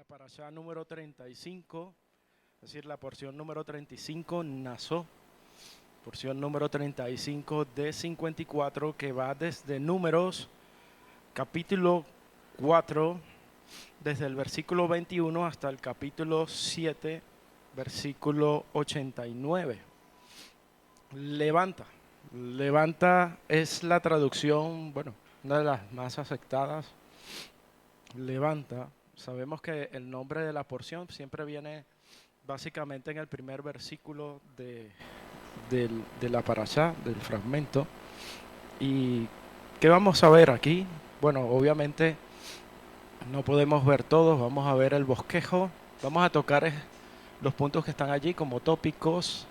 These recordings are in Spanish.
la parashá número 35, es decir, la porción número 35, Naso, porción número 35 de 54, que va desde Números, capítulo 4, desde el versículo 21 hasta el capítulo 7, versículo 89. Levanta. Levanta es la traducción, bueno, una de las más aceptadas. Levanta. Sabemos que el nombre de la porción siempre viene básicamente en el primer versículo de la parashá, del fragmento. ¿Y qué vamos a ver aquí? Bueno, obviamente no podemos ver todos, vamos a ver el bosquejo, vamos a tocar los puntos que están allí como tópicos.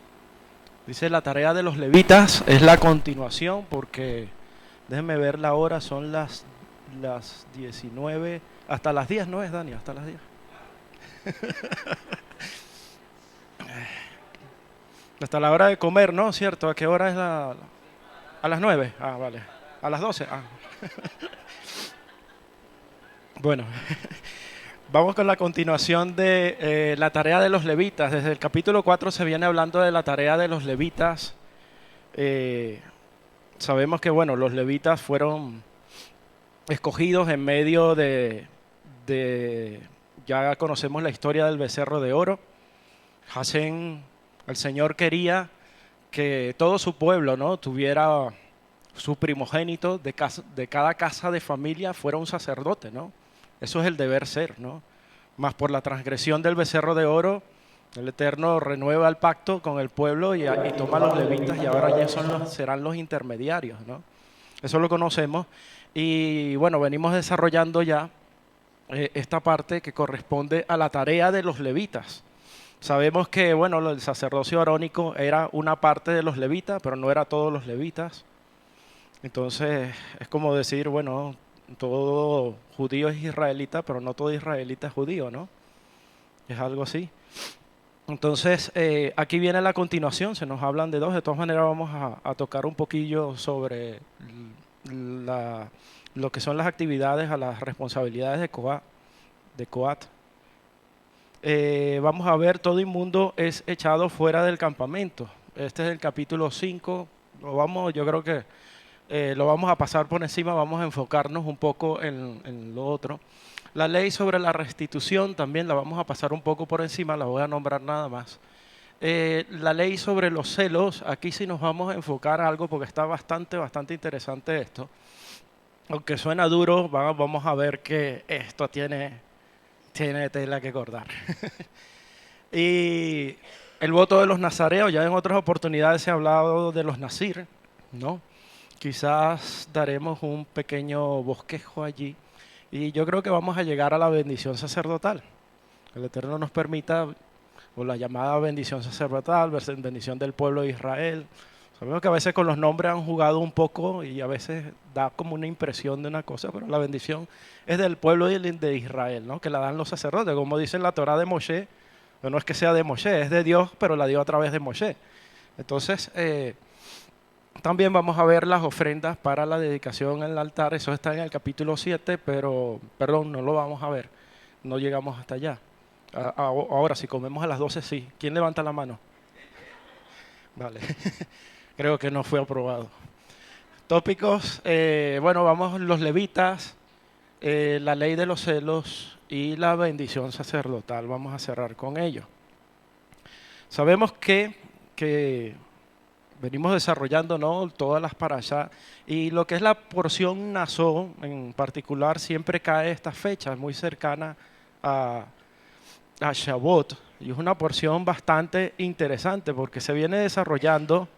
Dice la tarea de los levitas, es la continuación porque, déjenme ver la hora, son las 19, hasta las 10, ¿no es, Dani? Hasta las 10. Hasta la hora de comer, ¿no? ¿Cierto? ¿A qué hora es a las 9? Ah, vale. ¿A las 12? Ah. Bueno, vamos con la continuación de la tarea de los levitas. Desde el capítulo 4 se viene hablando de la tarea de los levitas. Sabemos que, bueno, los levitas fueron escogidos en medio ya conocemos la historia del becerro de oro. Hasén, el Señor quería que todo su pueblo, ¿no?, tuviera su primogénito de cada casa de familia fuera un sacerdote, ¿no? Eso es el deber ser, ¿no? Más por la transgresión del becerro de oro, el Eterno renueva el pacto con el pueblo y toma a los levitas y ahora ya serán los intermediarios, ¿no? Eso lo conocemos y bueno, venimos desarrollando ya esta parte que corresponde a la tarea de los levitas. Sabemos que, bueno, el sacerdocio arónico era una parte de los levitas, pero no era todos los levitas. Entonces, es como decir, bueno, todo judío es israelita, pero no todo israelita es judío, ¿no? Es algo así. Entonces, aquí viene la continuación, se nos hablan de dos. De todas maneras, vamos a tocar un poquillo sobre lo que son las actividades, a las responsabilidades de Coat. Vamos a ver, todo inmundo es echado fuera del campamento. Este es el capítulo 5. Yo creo que lo vamos a pasar por encima, vamos a enfocarnos un poco en lo otro. La ley sobre la restitución también la vamos a pasar un poco por encima, la voy a nombrar nada más. La ley sobre los celos, aquí sí nos vamos a enfocar algo porque está bastante interesante esto. Aunque suena duro, vamos a ver que esto tiene tela que cortar. Y el voto de los nazareos, ya en otras oportunidades se ha hablado de los nazir, ¿no? Quizás daremos un pequeño bosquejo allí y yo creo que vamos a llegar a la bendición sacerdotal. El Eterno nos permita, o la llamada bendición sacerdotal, bendición del pueblo de Israel. Sabemos que a veces con los nombres han jugado un poco y a veces da como una impresión de una cosa, pero la bendición es del pueblo de Israel, ¿no?, que la dan los sacerdotes, como dice en la Torá de Moshe. No es que sea de Moshe, es de Dios, pero la dio a través de Moshe. Entonces, también vamos a ver las ofrendas para la dedicación en el altar. Eso está en el capítulo 7, pero, perdón, no lo vamos a ver. No llegamos hasta allá. Ahora, si comemos a las 12, sí. ¿Quién levanta la mano? Vale. Creo que no fue aprobado. Tópicos, bueno, vamos los levitas, la ley de los celos y la bendición sacerdotal. Vamos a cerrar con ello. Sabemos que venimos desarrollando, ¿no?, todas las parashá, y lo que es la porción Naso en particular siempre cae esta fecha, muy cercana a Shavuot, y es una porción bastante interesante porque se viene desarrollando,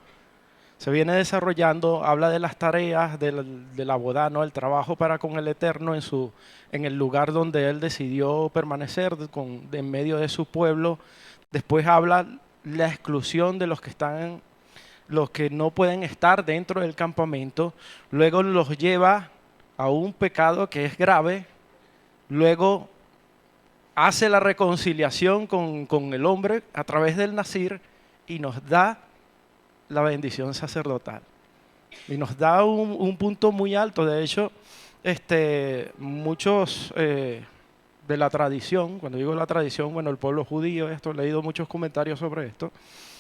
habla de las tareas de la bodá, ¿no?, el trabajo para con el Eterno en el lugar donde Él decidió permanecer en medio de su pueblo. Después habla la exclusión de los que no pueden estar dentro del campamento, luego los lleva a un pecado que es grave, luego hace la reconciliación con el hombre a través del Nazir y nos da la bendición sacerdotal. Y nos da un punto muy alto. De hecho, muchos de de la tradición. Cuando digo la tradición, bueno, el pueblo judío, esto, he leído muchos comentarios sobre esto,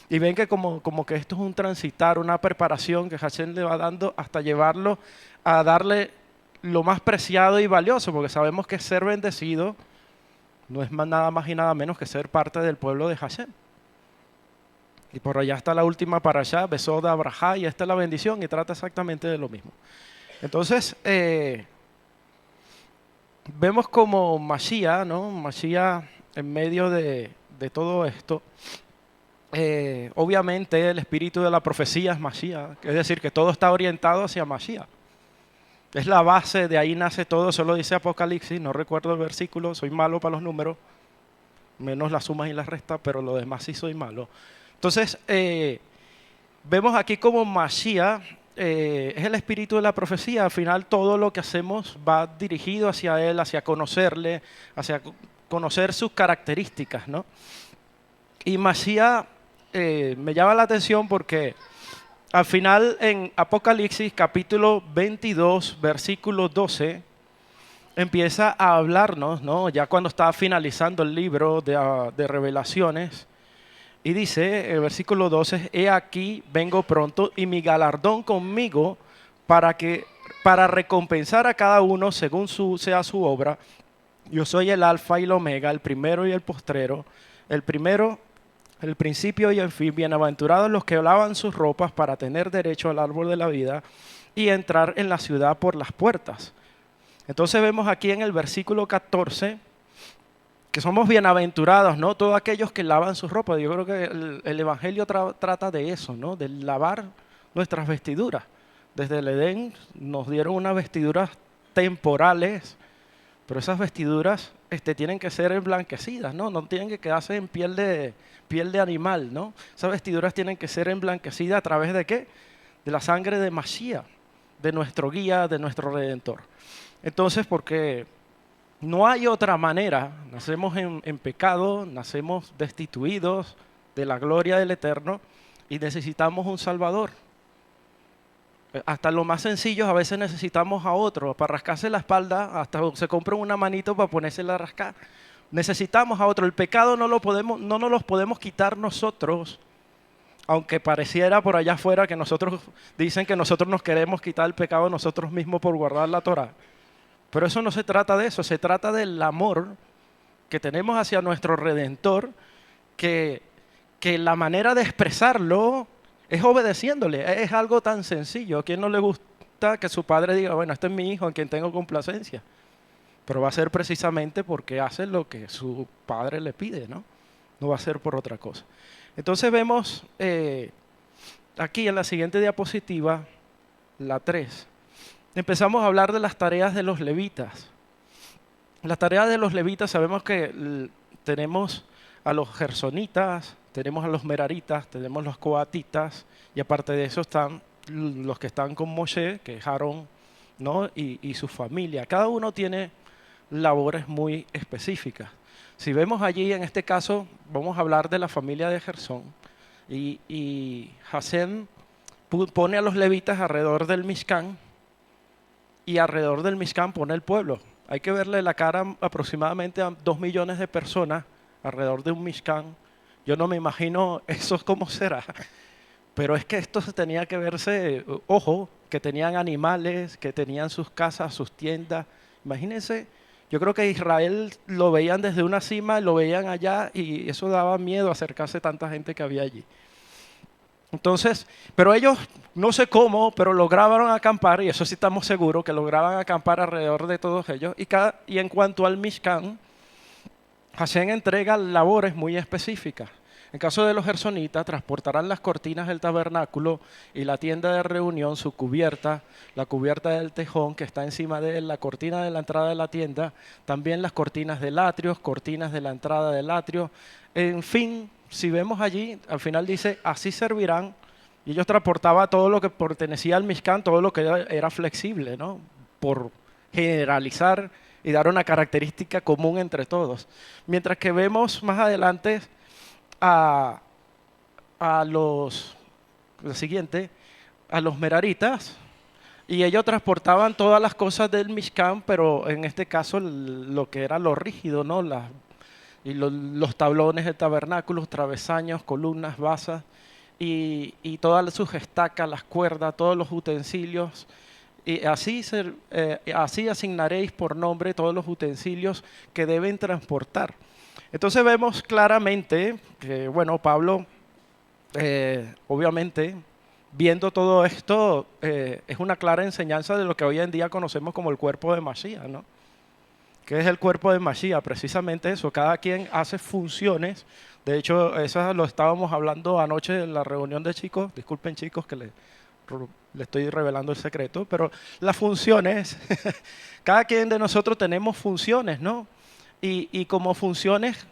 y ven que como que esto es un transitar, una preparación que Hashem le va dando hasta llevarlo a darle lo más preciado y valioso, porque sabemos que ser bendecido no es nada más y nada menos que ser parte del pueblo de Hashem. Y por allá está la última para allá, Besod Abraha, y esta es la bendición, y trata exactamente de lo mismo. Entonces, vemos como Mashiach, ¿no? Mashiach en medio de todo esto. Obviamente el espíritu de la profecía es Mashiach, es decir, que todo está orientado hacia Mashiach. Es la base, de ahí nace todo, eso lo dice Apocalipsis, no recuerdo el versículo, soy malo para los números, menos las sumas y las restas, pero lo demás sí soy malo. Entonces, vemos aquí como Mashiach es el espíritu de la profecía. Al final todo lo que hacemos va dirigido hacia él, hacia conocerle, hacia conocer sus características, ¿no? Y Mashiach me llama la atención porque al final en Apocalipsis capítulo 22, versículo 12, empieza a hablarnos, ¿no? Ya cuando está finalizando el libro de Revelaciones, y dice, el versículo 12, he aquí, vengo pronto, y mi galardón conmigo para recompensar a cada uno según sea su obra. Yo soy el alfa y el omega, el primero y el postrero, el primero, el principio y el fin. Bienaventurados los que lavan sus ropas para tener derecho al árbol de la vida y entrar en la ciudad por las puertas. Entonces vemos aquí en el versículo 14 que somos bienaventurados, ¿no? Todos aquellos que lavan sus ropas. Yo creo que el Evangelio trata de eso, ¿no? De lavar nuestras vestiduras. Desde el Edén nos dieron unas vestiduras temporales, pero esas vestiduras tienen que ser emblanquecidas, ¿no? No tienen que quedarse en piel de animal, ¿no? Esas vestiduras tienen que ser emblanquecidas a través de ¿qué? De la sangre de Mashiach, de nuestro guía, de nuestro Redentor. Entonces, porque no hay otra manera, nacemos en pecado, nacemos destituidos de la gloria del Eterno y necesitamos un Salvador. Hasta lo más sencillo, a veces necesitamos a otro, para rascarse la espalda, hasta se compra una manito para ponérsela a rascar. Necesitamos a otro, el pecado no nos lo podemos quitar nosotros, aunque pareciera por allá afuera que dicen que nosotros nos queremos quitar el pecado nosotros mismos por guardar la Torá. Pero eso no se trata de eso, se trata del amor que tenemos hacia nuestro Redentor, que la manera de expresarlo es obedeciéndole. Es algo tan sencillo. ¿A quién no le gusta que su padre diga, bueno, este es mi hijo en quien tengo complacencia? Pero va a ser precisamente porque hace lo que su padre le pide, ¿no? No va a ser por otra cosa. Entonces vemos aquí en la siguiente diapositiva, la 3, empezamos a hablar de las tareas de los levitas. Las tareas de los levitas, sabemos que tenemos a los gersonitas, tenemos a los meraritas, tenemos los coatitas, y aparte de eso están los que están con Moshe, que es Aarón, ¿no? y su familia. Cada uno tiene labores muy específicas. Si vemos allí, en este caso, vamos a hablar de la familia de Gersón, y Hashem pone a los levitas alrededor del Mishkan, y alrededor del Mishkan pone el pueblo. Hay que verle la cara aproximadamente a 2 millones de personas alrededor de un Mishkan. Yo no me imagino eso cómo será, pero es que esto se tenía que verse, ojo, que tenían animales, que tenían sus casas, sus tiendas. Imagínense, yo creo que Israel lo veían desde una cima, lo veían allá y eso daba miedo acercarse a tanta gente que había allí. Entonces, pero ellos, no sé cómo, pero lograron acampar, y eso sí estamos seguros, que lograban acampar alrededor de todos ellos. Y en cuanto al Mishkan, Hashem entrega labores muy específicas. En caso de los gersonitas, transportarán las cortinas del tabernáculo y la tienda de reunión, su cubierta, la cubierta del tejón que está encima de él, la cortina de la entrada de la tienda, también las cortinas del atrio, cortinas de la entrada del atrio, en fin. Si vemos allí, al final dice, así servirán, y ellos transportaban todo lo que pertenecía al Mishkan, todo lo que era flexible, ¿no? Por generalizar y dar una característica común entre todos. Mientras que vemos más adelante a lo siguiente, a los meraritas, Y ellos transportaban todas las cosas del Mishkan, pero en este caso lo que era lo rígido, ¿no? Los tablones del tabernáculo, travesaños, columnas, basas y todas sus estacas, las cuerdas, todos los utensilios. Y así asignaréis por nombre todos los utensilios que deben transportar. Entonces vemos claramente que, bueno, Pablo, obviamente, viendo todo esto, es una clara enseñanza de lo que hoy en día conocemos como el cuerpo de Mashiach, ¿no? ¿Qué es el cuerpo de Mashiach? Precisamente eso, cada quien hace funciones. De hecho, eso lo estábamos hablando anoche en la reunión de chicos. Disculpen chicos que le estoy revelando el secreto, pero las funciones, cada quien de nosotros tenemos funciones, ¿no? Y como funciones,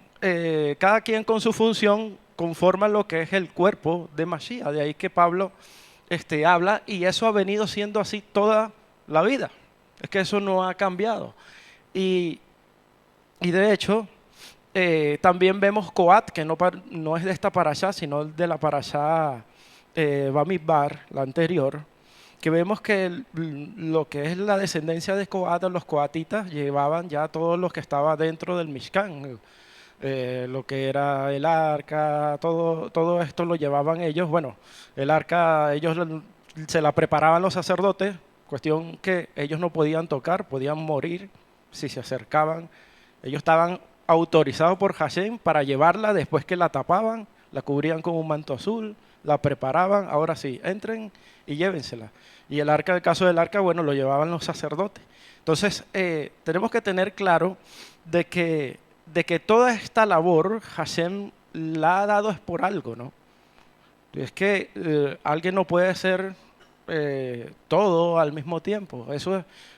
cada quien con su función conforma lo que es el cuerpo de Mashiach. De ahí que Pablo habla y eso ha venido siendo así toda la vida. Es que eso no ha cambiado. Y, y de hecho, también vemos Coat, que no es de esta parashá, sino de la parashá Bamidbar, la anterior, que vemos que lo que es la descendencia de Coat, los coatitas, llevaban ya todo lo que estaba dentro del Mishkan. Lo que era el arca, todo esto lo llevaban ellos. Bueno, el arca ellos se la preparaban los sacerdotes, cuestión que ellos no podían tocar, podían morir si se acercaban. Ellos estaban autorizados por Hashem para llevarla después que la tapaban, la cubrían con un manto azul, la preparaban, ahora sí, entren y llévensela. Y el arca, el caso del arca, bueno, lo llevaban los sacerdotes. Entonces, tenemos que tener claro de que toda esta labor Hashem la ha dado es por algo, ¿no? Es que alguien no puede ser todo al mismo tiempo.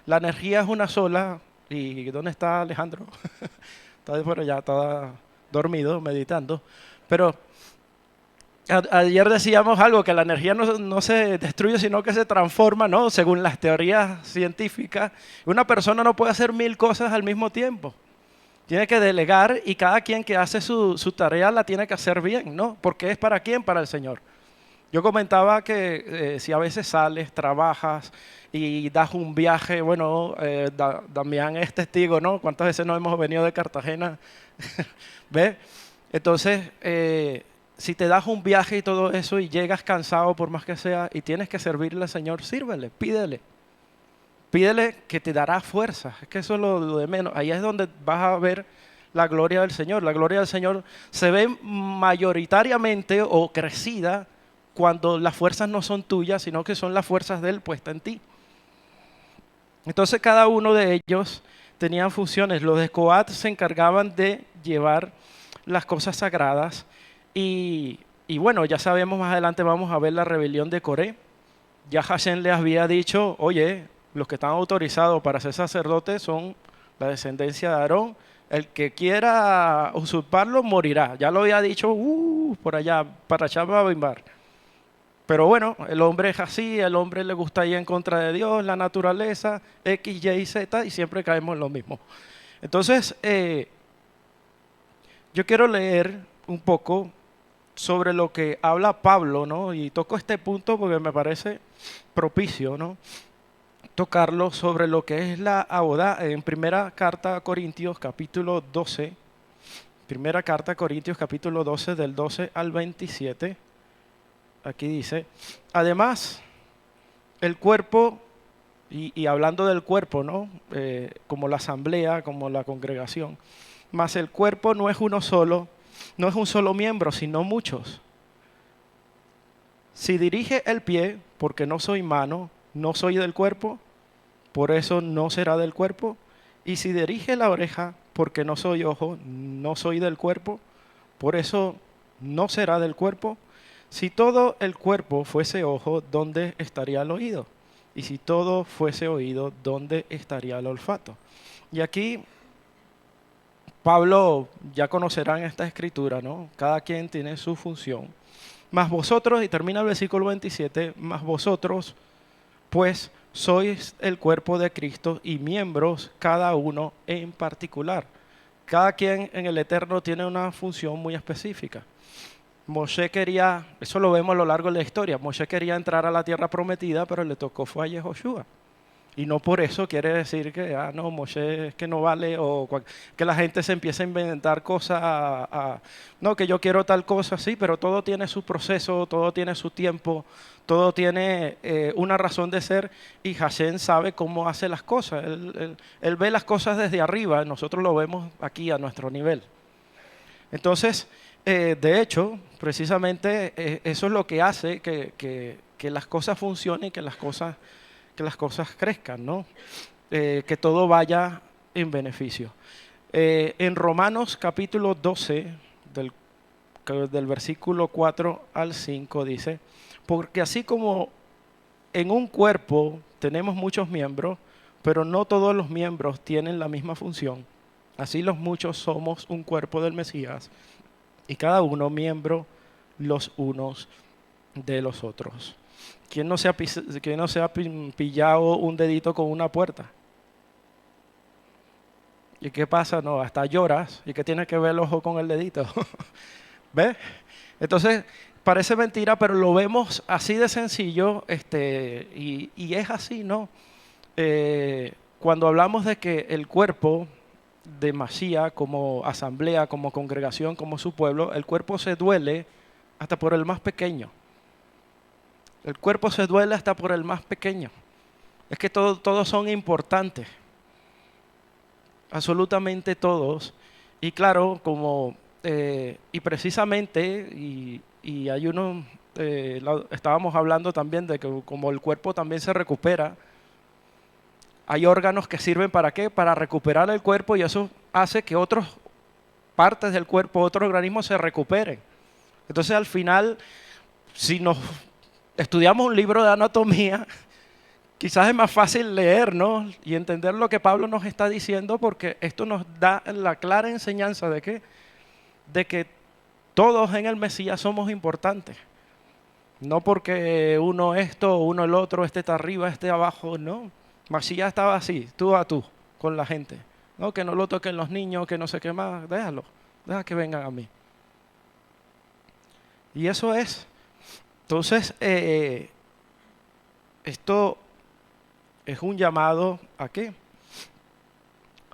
La energía es una sola. ¿Y dónde está Alejandro? Está por allá, está dormido, meditando. Pero ayer decíamos algo, que la energía no se destruye, sino que se transforma, ¿no? Según las teorías científicas. Una persona no puede hacer 1000 cosas al mismo tiempo. Tiene que delegar y cada quien que hace su tarea la tiene que hacer bien, ¿no? Porque es para quién, para el Señor. Yo comentaba que si a veces sales, trabajas y das un viaje, bueno, Damián es testigo, ¿no? ¿Cuántas veces no hemos venido de Cartagena? ¿Ves? Entonces, si te das un viaje y todo eso y llegas cansado por más que sea y tienes que servirle al Señor, sírvele, pídele. Pídele que te dará fuerza. Es que eso es lo de menos. Ahí es donde vas a ver la gloria del Señor. La gloria del Señor se ve mayoritariamente o crecida cuando las fuerzas no son tuyas, sino que son las fuerzas de Él puestas en ti. Entonces cada uno de ellos tenían funciones. Los de Coat se encargaban de llevar las cosas sagradas y bueno, ya sabemos, más adelante vamos a ver la rebelión de Coré. Ya Hashem les había dicho, oye, los que están autorizados para ser sacerdotes son la descendencia de Aarón. El que quiera usurparlo morirá. Ya lo había dicho por allá, para Bamidbar. Pero bueno, el hombre es así, el hombre le gusta ir en contra de Dios, la naturaleza, X, Y, Z, y siempre caemos en lo mismo. Entonces, yo quiero leer un poco sobre lo que habla Pablo, ¿no? Y toco este punto porque me parece propicio, ¿no? Tocarlo sobre lo que es la abodá en primera carta a Corintios capítulo 12, primera carta a Corintios capítulo 12 del 12 al 27, aquí dice, además el cuerpo, y hablando del cuerpo, ¿no? Como la asamblea, como la congregación, mas el cuerpo no es uno solo, no es un solo miembro, sino muchos. Si dirige el pie, porque no soy mano, no soy del cuerpo, por eso no será del cuerpo. Y si dirige la oreja, porque no soy ojo, no soy del cuerpo, por eso no será del cuerpo. Si todo el cuerpo fuese ojo, ¿dónde estaría el oído? Y si todo fuese oído, ¿dónde estaría el olfato? Y aquí Pablo, ya conocerán esta escritura, ¿no? Cada quien tiene su función. Mas vosotros, y termina el versículo 27, mas vosotros, pues, sois el cuerpo de Cristo y miembros cada uno en particular. Cada quien en el Eterno tiene una función muy específica. Moshe quería, eso lo vemos a lo largo de la historia, Moshe quería entrar a la tierra prometida, pero le tocó fue a Yehoshua. Y no por eso quiere decir que, no, Moshe es que no vale, o que la gente se empiece a inventar cosas, no, que yo quiero tal cosa, sí, pero todo tiene su proceso, todo tiene su tiempo, todo tiene una razón de ser, y Hashem sabe cómo hace las cosas. Él ve las cosas desde arriba, nosotros lo vemos aquí a nuestro nivel. Entonces, de hecho, precisamente eso es lo que hace que las cosas funcionen y que las cosas crezcan, ¿no? Que todo vaya en beneficio. En Romanos capítulo 12, del versículo 4 al 5 dice, porque así como en un cuerpo tenemos muchos miembros, pero no todos los miembros tienen la misma función, así los muchos somos un cuerpo del Mesías y cada uno miembro los unos de los otros. ¿Quién no se ha pillado un dedito con una puerta? ¿Y qué pasa? No, hasta lloras. ¿Y qué tiene que ver el ojo con el dedito? ¿Ves? Entonces, parece mentira, pero lo vemos así de sencillo, y es así, ¿no? Cuando hablamos de que el cuerpo de Masía, como asamblea, como congregación, como su pueblo, el cuerpo se duele hasta por el más pequeño. El cuerpo se duele hasta por el más pequeño. Es que todos son importantes, absolutamente todos. Y claro, y precisamente, y hay uno, estábamos hablando también de que como el cuerpo también se recupera, hay órganos que sirven para qué, para recuperar el cuerpo, y eso hace que otras partes del cuerpo, otros organismos se recuperen. Entonces al final, si nos estudiamos un libro de anatomía, quizás es más fácil leer, ¿no? Y entender lo que Pablo nos está diciendo, porque esto nos da la clara enseñanza de que todos en el Mesías somos importantes. No porque uno esto, uno el otro, este está arriba, este abajo, no. Mesías estaba así, tú a tú, con la gente. No, que no lo toquen los niños, que no sé qué más, déjalo, deja que vengan a mí. Y eso es. Entonces, esto es un llamado ¿a qué?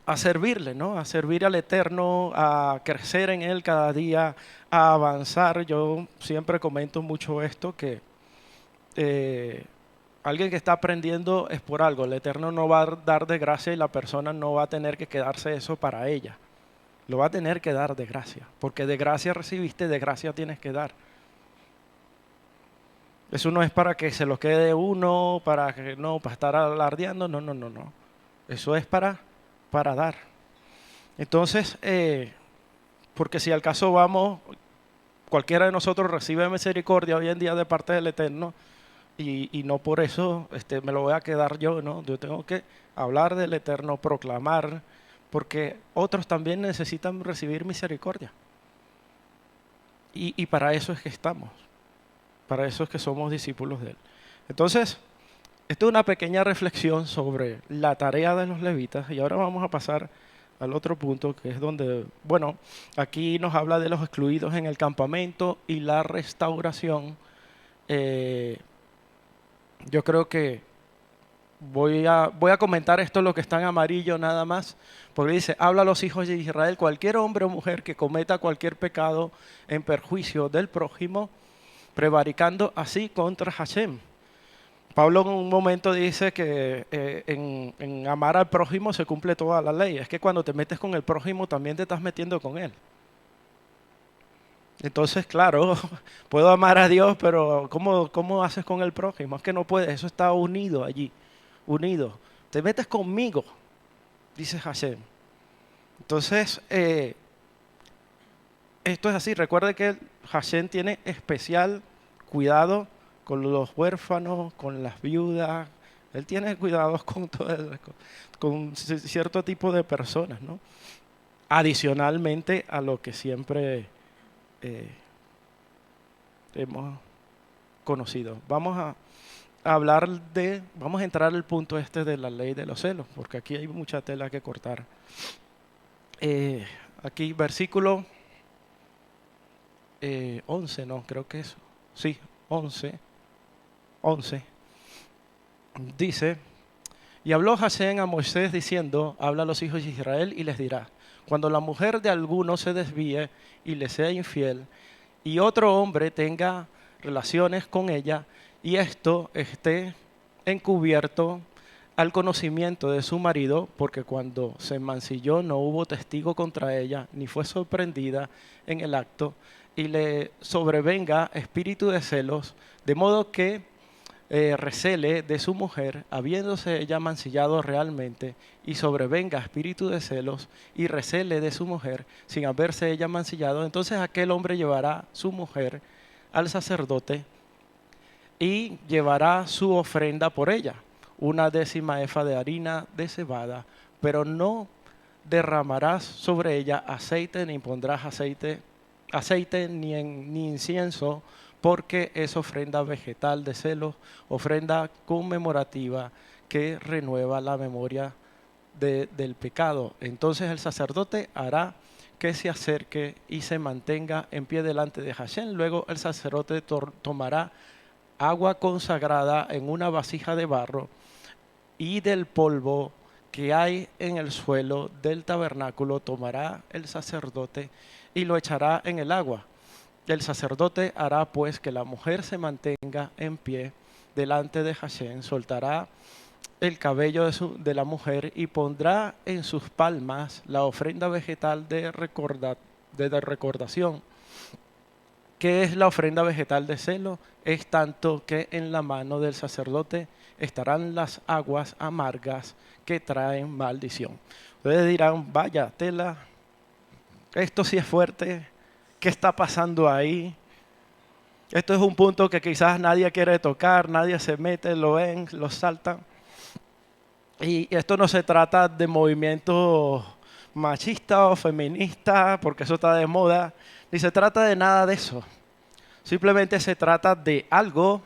A servirle, ¿no? A servir al Eterno, a crecer en Él cada día, a avanzar. Yo siempre comento mucho esto, que alguien que está aprendiendo es por algo. El Eterno no va a dar de gracia y la persona no va a tener que quedarse eso para ella. Lo va a tener que dar de gracia, porque de gracia recibiste, de gracia tienes que dar. Eso no es para que se lo quede uno, para estar alardeando, no, no, no, no. Eso es para dar. Entonces, porque si al caso vamos, cualquiera de nosotros recibe misericordia hoy en día de parte del Eterno, y no por eso me lo voy a quedar yo, ¿no? Yo tengo que hablar del Eterno, proclamar, porque otros también necesitan recibir misericordia. Y para eso es que estamos, para eso es que somos discípulos de Él. Entonces, esto es una pequeña reflexión sobre la tarea de los levitas, y ahora vamos a pasar al otro punto, que es donde, bueno, aquí nos habla de los excluidos en el campamento y la restauración. Eh, yo creo que voy a comentar esto, lo que está en amarillo nada más, porque dice, habla a los hijos de Israel, cualquier hombre o mujer que cometa cualquier pecado en perjuicio del prójimo, prevaricando así contra Hashem. Pablo en un momento dice que en amar al prójimo se cumple toda la ley. Es que cuando te metes con el prójimo también te estás metiendo con él. Entonces, claro, puedo amar a Dios, pero ¿cómo haces con el prójimo? Es que no puedes, eso está unido allí, unido. Te metes conmigo, dice Hashem. Entonces, esto es así. Recuerde que Hashem tiene especial cuidado con los huérfanos, con las viudas. Él tiene cuidados con cierto tipo de personas, ¿no? Adicionalmente a lo que siempre eh, hemos conocido. Vamos a entrar al punto de la ley de los celos, porque aquí hay mucha tela que cortar. Aquí versículo 11, no, creo que eso. Sí, 11, 11. Dice, y habló Jasén a Moisés diciendo, habla a los hijos de Israel y les dirá, cuando la mujer de alguno se desvíe y le sea infiel, y otro hombre tenga relaciones con ella, y esto esté encubierto al conocimiento de su marido, porque cuando se mancilló no hubo testigo contra ella, ni fue sorprendida en el acto, y le sobrevenga espíritu de celos, de modo que recele de su mujer, habiéndose ella mancillado realmente, y sobrevenga espíritu de celos, y recele de su mujer, sin haberse ella mancillado, entonces aquel hombre llevará su mujer al sacerdote y llevará su ofrenda por ella, una 10 efa de harina de cebada, pero no derramarás sobre ella aceite, ni pondrás aceite ni incienso, porque es ofrenda vegetal de celos, ofrenda conmemorativa que renueva la memoria del pecado. Entonces el sacerdote hará que se acerque y se mantenga en pie delante de Hashem. Luego el sacerdote tomará agua consagrada en una vasija de barro y del polvo que hay en el suelo del tabernáculo tomará el sacerdote y lo echará en el agua. El sacerdote hará pues que la mujer se mantenga en pie delante de Hashem, soltará el cabello de la mujer y pondrá en sus palmas la ofrenda vegetal de recordación. ¿Qué es la ofrenda vegetal de celo? Es tanto que en la mano del sacerdote estarán las aguas amargas que traen maldición. Ustedes dirán, vaya tela, esto sí es fuerte, ¿qué está pasando ahí? Esto es un punto que quizás nadie quiere tocar, nadie se mete, lo ven, lo saltan. Y esto no se trata de movimientos machistas o feministas, porque eso está de moda, ni se trata de nada de eso. Simplemente se trata de algo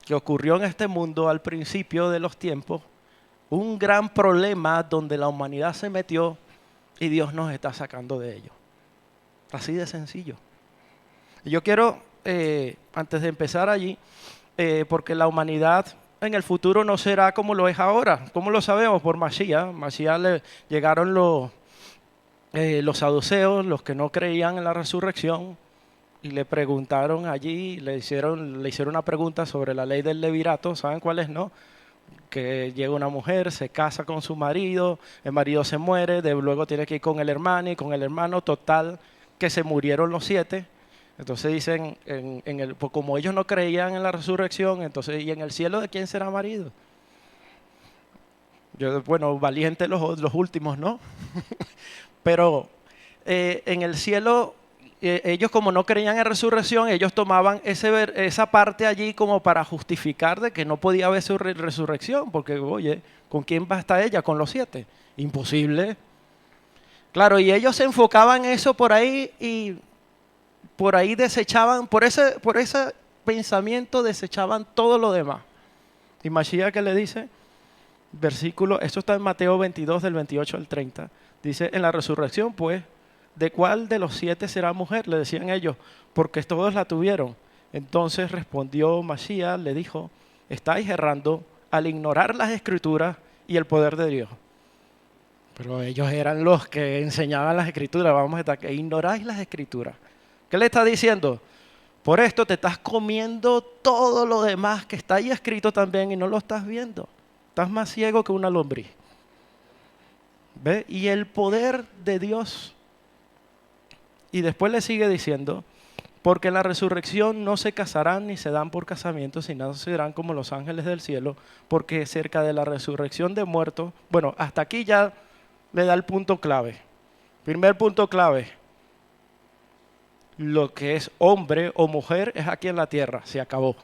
que ocurrió en este mundo al principio de los tiempos, un gran problema donde la humanidad se metió y Dios nos está sacando de ello. Así de sencillo. Y yo quiero, antes de empezar allí, porque la humanidad en el futuro no será como lo es ahora. ¿Cómo lo sabemos? Por Mashiach. Mashiach le llegaron los saduceos, los que no creían en la resurrección, y le preguntaron allí, le hicieron una pregunta sobre la ley del levirato. ¿Saben cuál es, no? Que llega una mujer, se casa con su marido, el marido se muere, luego tiene que ir con el hermano y con el hermano, total, que se murieron los 7. Entonces dicen, pues como ellos no creían en la resurrección, entonces, ¿y en el cielo de quién será marido? Bueno, valientes los últimos, ¿no? Pero en el cielo, ellos como no creían en resurrección, ellos tomaban esa parte allí como para justificar de que no podía haber su resurrección, porque, oye, ¿con quién va a estar ella? ¿Con los 7? Imposible. Claro, y ellos se enfocaban en eso por ahí y por ahí desechaban, por ese pensamiento desechaban todo lo demás. Y Mashiach, ¿qué le dice? Versículo, esto está en Mateo 22, del 28 al 30. Dice, en la resurrección, pues, ¿de cuál de los 7 será mujer? Le decían ellos, porque todos la tuvieron. Entonces respondió Mashiach, le dijo, estáis errando al ignorar las escrituras y el poder de Dios. Pero ellos eran los que enseñaban las escrituras. Vamos a estar que ignoráis las escrituras. ¿Qué le está diciendo? Por esto te estás comiendo todo lo demás que está ahí escrito también y no lo estás viendo. Estás más ciego que una lombriz. ¿Ve? Y el poder de Dios. Y después le sigue diciendo, porque en la resurrección no se casarán ni se dan por casamiento, sino serán como los ángeles del cielo, porque cerca de la resurrección de muertos, bueno, hasta aquí ya le da el punto clave. Primer punto clave. Lo que es hombre o mujer es aquí en la tierra, se acabó.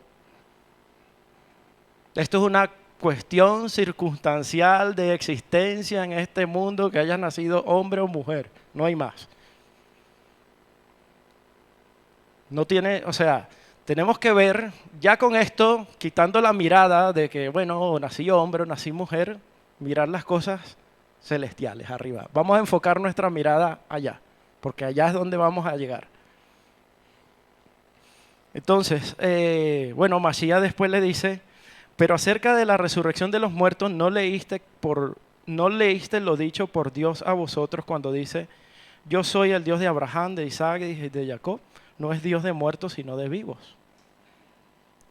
Esto es una cuestión circunstancial de existencia en este mundo, que hayas nacido hombre o mujer, no hay más. No tiene, o sea, tenemos que ver ya con esto, quitando la mirada de que, bueno, nací hombre o nací mujer, mirar las cosas celestiales arriba. Vamos a enfocar nuestra mirada allá, porque allá es donde vamos a llegar. Entonces, bueno, Masías después le dice, pero acerca de la resurrección de los muertos, ¿no leíste lo dicho por Dios a vosotros cuando dice, yo soy el Dios de Abraham, de Isaac y de Jacob? No es Dios de muertos, sino de vivos.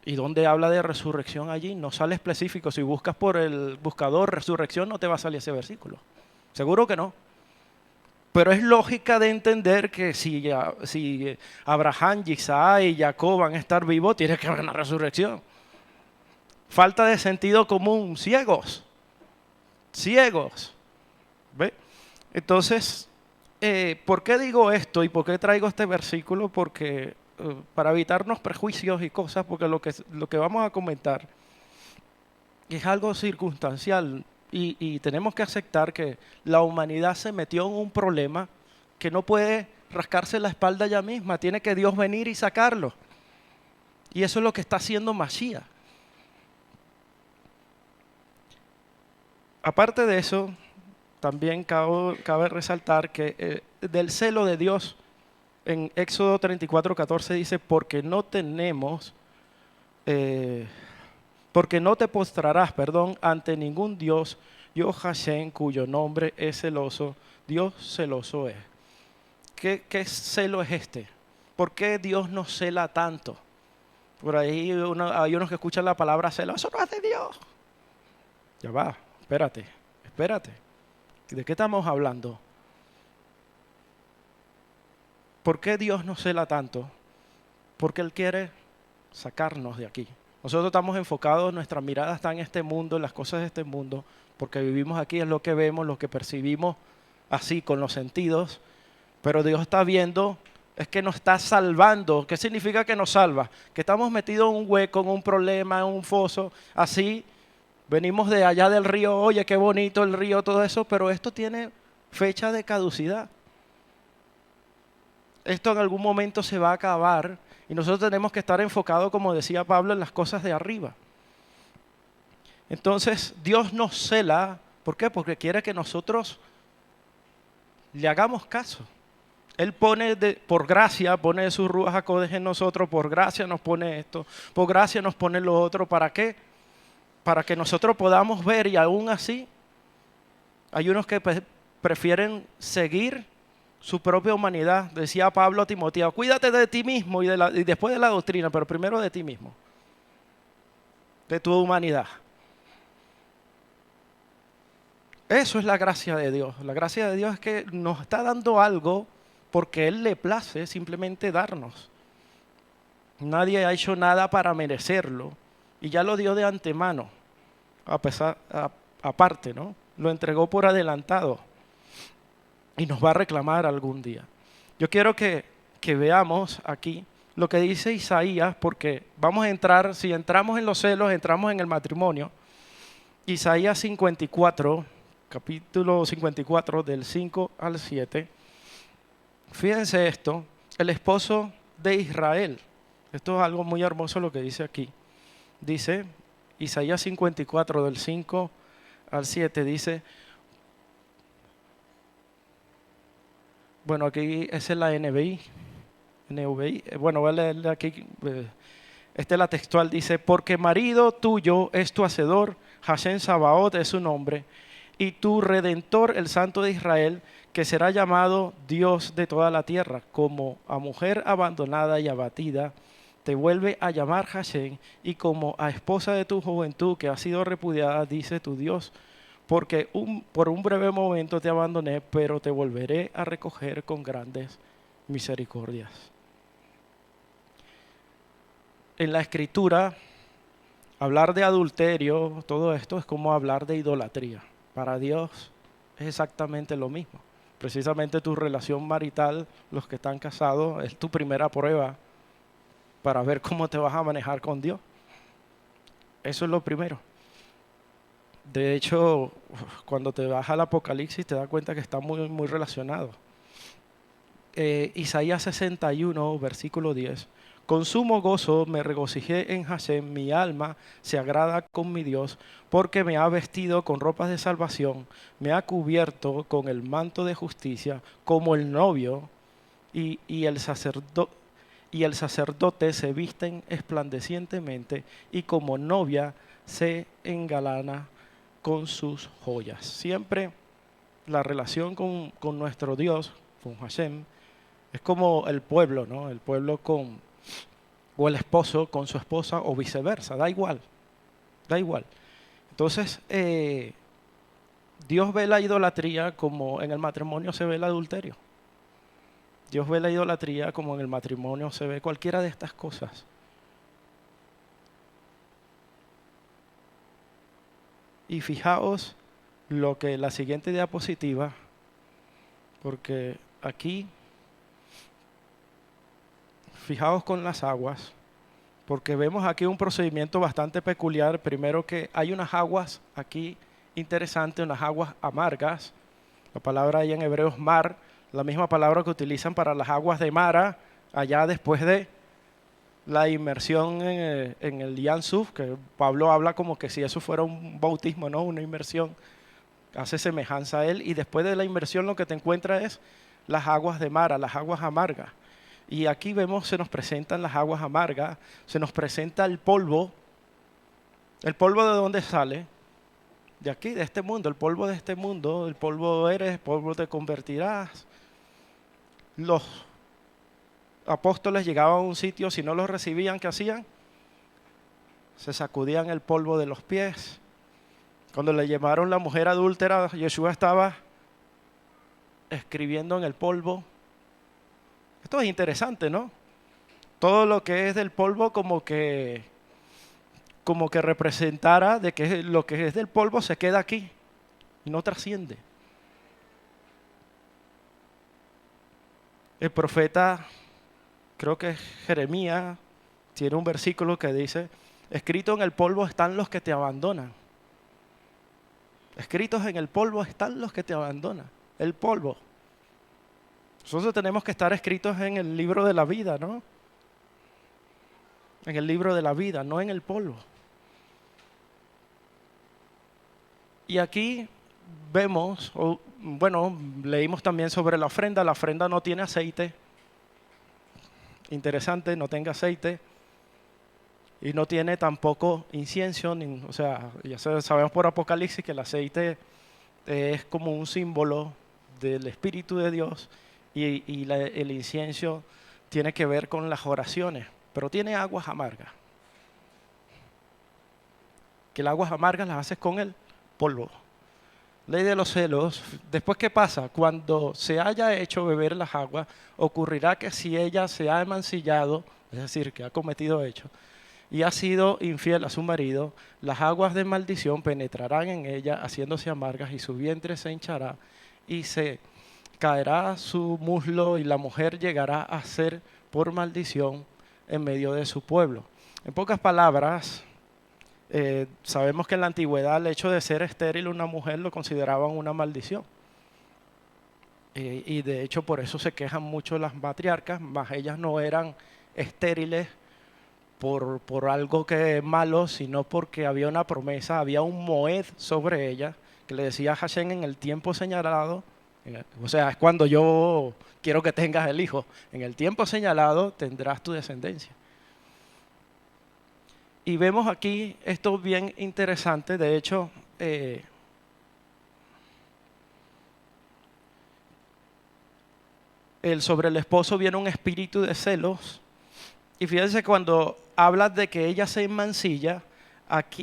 ¿Y dónde habla de resurrección allí? No sale específico. Si buscas por el buscador resurrección, no te va a salir ese versículo. Seguro que no. Pero es lógica de entender que si Abraham, Isaac y Jacob van a estar vivos, tiene que haber una resurrección. Falta de sentido común, ciegos. Ciegos. ¿Ve? Entonces, ¿por qué digo esto y por qué traigo este versículo? Porque para evitarnos prejuicios y cosas, porque lo que vamos a comentar es algo circunstancial y tenemos que aceptar que la humanidad se metió en un problema que no puede rascarse la espalda ella misma, tiene que Dios venir y sacarlo. Y eso es lo que está haciendo Masías. Aparte de eso, también cabe resaltar que del celo de Dios, en Éxodo 34:14 dice, porque no te postrarás, ante ningún Dios, yo Hashem, cuyo nombre es celoso, Dios celoso es. ¿Qué celo es este? ¿Por qué Dios nos cela tanto? Por ahí hay unos que escuchan la palabra celo, eso no es de Dios. Ya va, espérate. ¿De qué estamos hablando? ¿Por qué Dios nos cela tanto? Porque Él quiere sacarnos de aquí. Nosotros estamos enfocados, nuestra mirada está en este mundo, en las cosas de este mundo, porque vivimos aquí, es lo que vemos, lo que percibimos así con los sentidos, pero Dios está viendo, es que nos está salvando. ¿Qué significa que nos salva? Que estamos metidos en un hueco, en un problema, en un foso, así, venimos de allá del río, oye, qué bonito el río, todo eso, pero esto tiene fecha de caducidad. Esto en algún momento se va a acabar y nosotros tenemos que estar enfocados, como decía Pablo, en las cosas de arriba. Entonces, Dios nos cela. ¿Por qué? Porque quiere que nosotros le hagamos caso. Él pone, por gracia, pone de sus ruas HaKodesh en nosotros, por gracia nos pone esto, por gracia nos pone lo otro. ¿Para qué? Para que nosotros podamos ver, y aún así, hay unos que prefieren seguir su propia humanidad. Decía Pablo a Timoteo, cuídate de ti mismo y después de la doctrina, pero primero de ti mismo, de tu humanidad. Eso es la gracia de Dios. La gracia de Dios es que nos está dando algo porque Él le place simplemente darnos. Nadie ha hecho nada para merecerlo y ya lo dio de antemano, aparte, ¿no? Lo entregó por adelantado y nos va a reclamar algún día. Yo quiero que veamos aquí lo que dice Isaías, porque vamos a entrar, si entramos en los celos, entramos en el matrimonio. Isaías 54, capítulo 54, del 5 al 7. Fíjense esto, el esposo de Israel. Esto es algo muy hermoso lo que dice aquí. Dice, Isaías 54, del 5 al 7, dice, bueno, aquí esa es la NVI. Bueno, voy a leerle aquí. Esta es la textual, dice, porque marido tuyo es tu hacedor, Hashem Sabaoth es su nombre, y tu redentor, el Santo de Israel, que será llamado Dios de toda la tierra, como a mujer abandonada y abatida, te vuelve a llamar Hashem, y como a esposa de tu juventud que ha sido repudiada, dice tu Dios, porque por un breve momento te abandoné, pero te volveré a recoger con grandes misericordias. En la Escritura, hablar de adulterio, todo esto es como hablar de idolatría. Para Dios es exactamente lo mismo. Precisamente tu relación marital, los que están casados, es tu primera prueba para ver cómo te vas a manejar con Dios. Eso es lo primero. De hecho, cuando te vas al Apocalipsis te das cuenta que está muy, muy relacionado. Isaías 61, versículo 10. Con sumo gozo me regocijé en Hashem, mi alma se agrada con mi Dios, porque me ha vestido con ropas de salvación, me ha cubierto con el manto de justicia, como el novio y el sacerdote. y el sacerdote se visten esplandecientemente y como novia se engalana con sus joyas. Siempre la relación con nuestro Dios, con Hashem, es como el pueblo, ¿no? El pueblo o el esposo con su esposa o viceversa, da igual, da igual. Entonces, Dios ve la idolatría como en el matrimonio se ve el adulterio. Dios ve la idolatría como en el matrimonio se ve cualquiera de estas cosas. Y fijaos lo que la siguiente diapositiva, porque aquí, fijaos con las aguas, porque vemos aquí un procedimiento bastante peculiar. Primero que hay unas aguas aquí interesantes, unas aguas amargas. La palabra ahí en hebreo es mar, la misma palabra que utilizan para las aguas de Mara, allá después de la inmersión en el Yam Suf, que Pablo habla como que si eso fuera un bautismo, ¿no? Una inmersión, hace semejanza a él, y después de la inmersión lo que te encuentras es las aguas de Mara, las aguas amargas. Y aquí vemos, se nos presentan las aguas amargas, se nos presenta el polvo. ¿El polvo de dónde sale? De aquí, de este mundo, el polvo de este mundo, el polvo eres, el polvo te convertirás. Los apóstoles llegaban a un sitio, si no los recibían, ¿qué hacían? Se sacudían el polvo de los pies. Cuando le llamaron la mujer adúltera, Yeshua estaba escribiendo en el polvo. Esto es interesante, ¿no? Todo lo que es del polvo como que representara de que lo que es del polvo se queda aquí y no trasciende. El profeta, creo que es Jeremías, tiene un versículo que dice, escrito en el polvo están los que te abandonan. Escritos en el polvo están los que te abandonan. El polvo. Nosotros tenemos que estar escritos en el libro de la vida, ¿no? En el libro de la vida, no en el polvo. Y aquí vemos, leímos también sobre la ofrenda. La ofrenda no tiene aceite. Interesante, no tenga aceite. Y no tiene tampoco incienso. O sea, ya sabemos por Apocalipsis que el aceite es como un símbolo del Espíritu de Dios. Y el incienso tiene que ver con las oraciones. Pero tiene aguas amargas. Que las aguas amargas las haces con el polvo. Ley de los celos. Después, ¿qué pasa? Cuando se haya hecho beber las aguas, ocurrirá que si ella se ha emancillado, es decir, que ha cometido hecho, y ha sido infiel a su marido, las aguas de maldición penetrarán en ella, haciéndose amargas, y su vientre se hinchará, y se caerá su muslo, y la mujer llegará a ser por maldición en medio de su pueblo. En pocas palabras, sabemos que en la antigüedad el hecho de ser estéril una mujer lo consideraban una maldición. Y de hecho por eso se quejan mucho las matriarcas, mas ellas no eran estériles por algo que es malo, sino porque había una promesa, había un moed sobre ellas que le decía a Hashem en el tiempo señalado, o sea, es cuando yo quiero que tengas el hijo, en el tiempo señalado tendrás tu descendencia. Y vemos aquí esto bien interesante, de hecho, sobre el esposo viene un espíritu de celos. Y fíjense cuando habla de que ella se emancilla,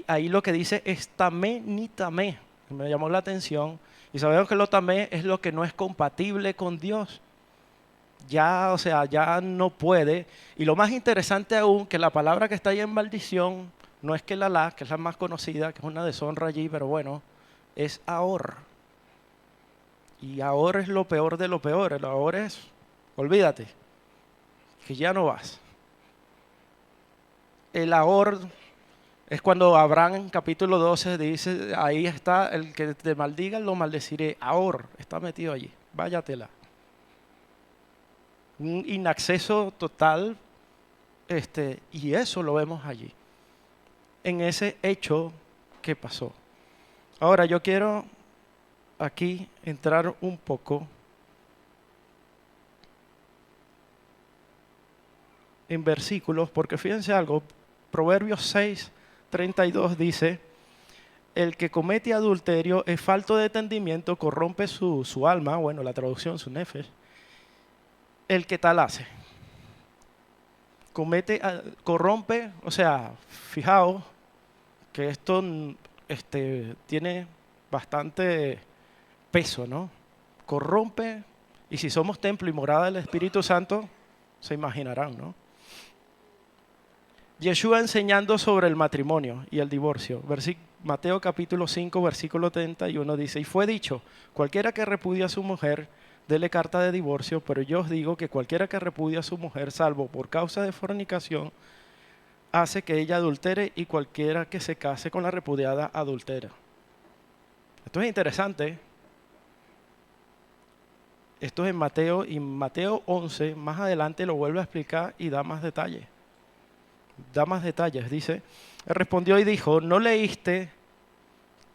ahí lo que dice es tamé ni tamé. Me llamó la atención. Y sabemos que lo tamé es lo que no es compatible con Dios. Ya, o sea, ya no puede. Y lo más interesante aún, que la palabra que está ahí en maldición, no es que que es la más conocida, que es una deshonra allí, pero bueno, es ahor. Y ahor es lo peor de lo peor. El ahor es, olvídate, que ya no vas. El ahor es cuando Abraham en capítulo 12 dice, ahí está, el que te maldiga lo maldeciré. Ahor está metido allí, váyatela. Un inacceso total, y eso lo vemos allí, en ese hecho que pasó. Ahora yo quiero aquí entrar un poco en versículos, porque fíjense algo, Proverbios 6:32 dice, el que comete adulterio es falto de entendimiento, corrompe su alma, bueno, la traducción, su nefesh, el que tal hace. Corrompe, o sea, fijaos que esto tiene bastante peso, ¿no? Corrompe, y si somos templo y morada del Espíritu Santo, se imaginarán, ¿no? Yeshua enseñando sobre el matrimonio y el divorcio. Mateo capítulo 5, versículo 31 dice, y fue dicho, cualquiera que repudia a su mujer, dele carta de divorcio, pero yo os digo que cualquiera que repudia a su mujer, salvo por causa de fornicación, hace que ella adultere, y cualquiera que se case con la repudiada adultera. Esto es interesante. Esto es en Mateo, y Mateo 11, más adelante lo vuelve a explicar y da más detalles. Da más detalles, dice, él respondió y dijo, ¿no leíste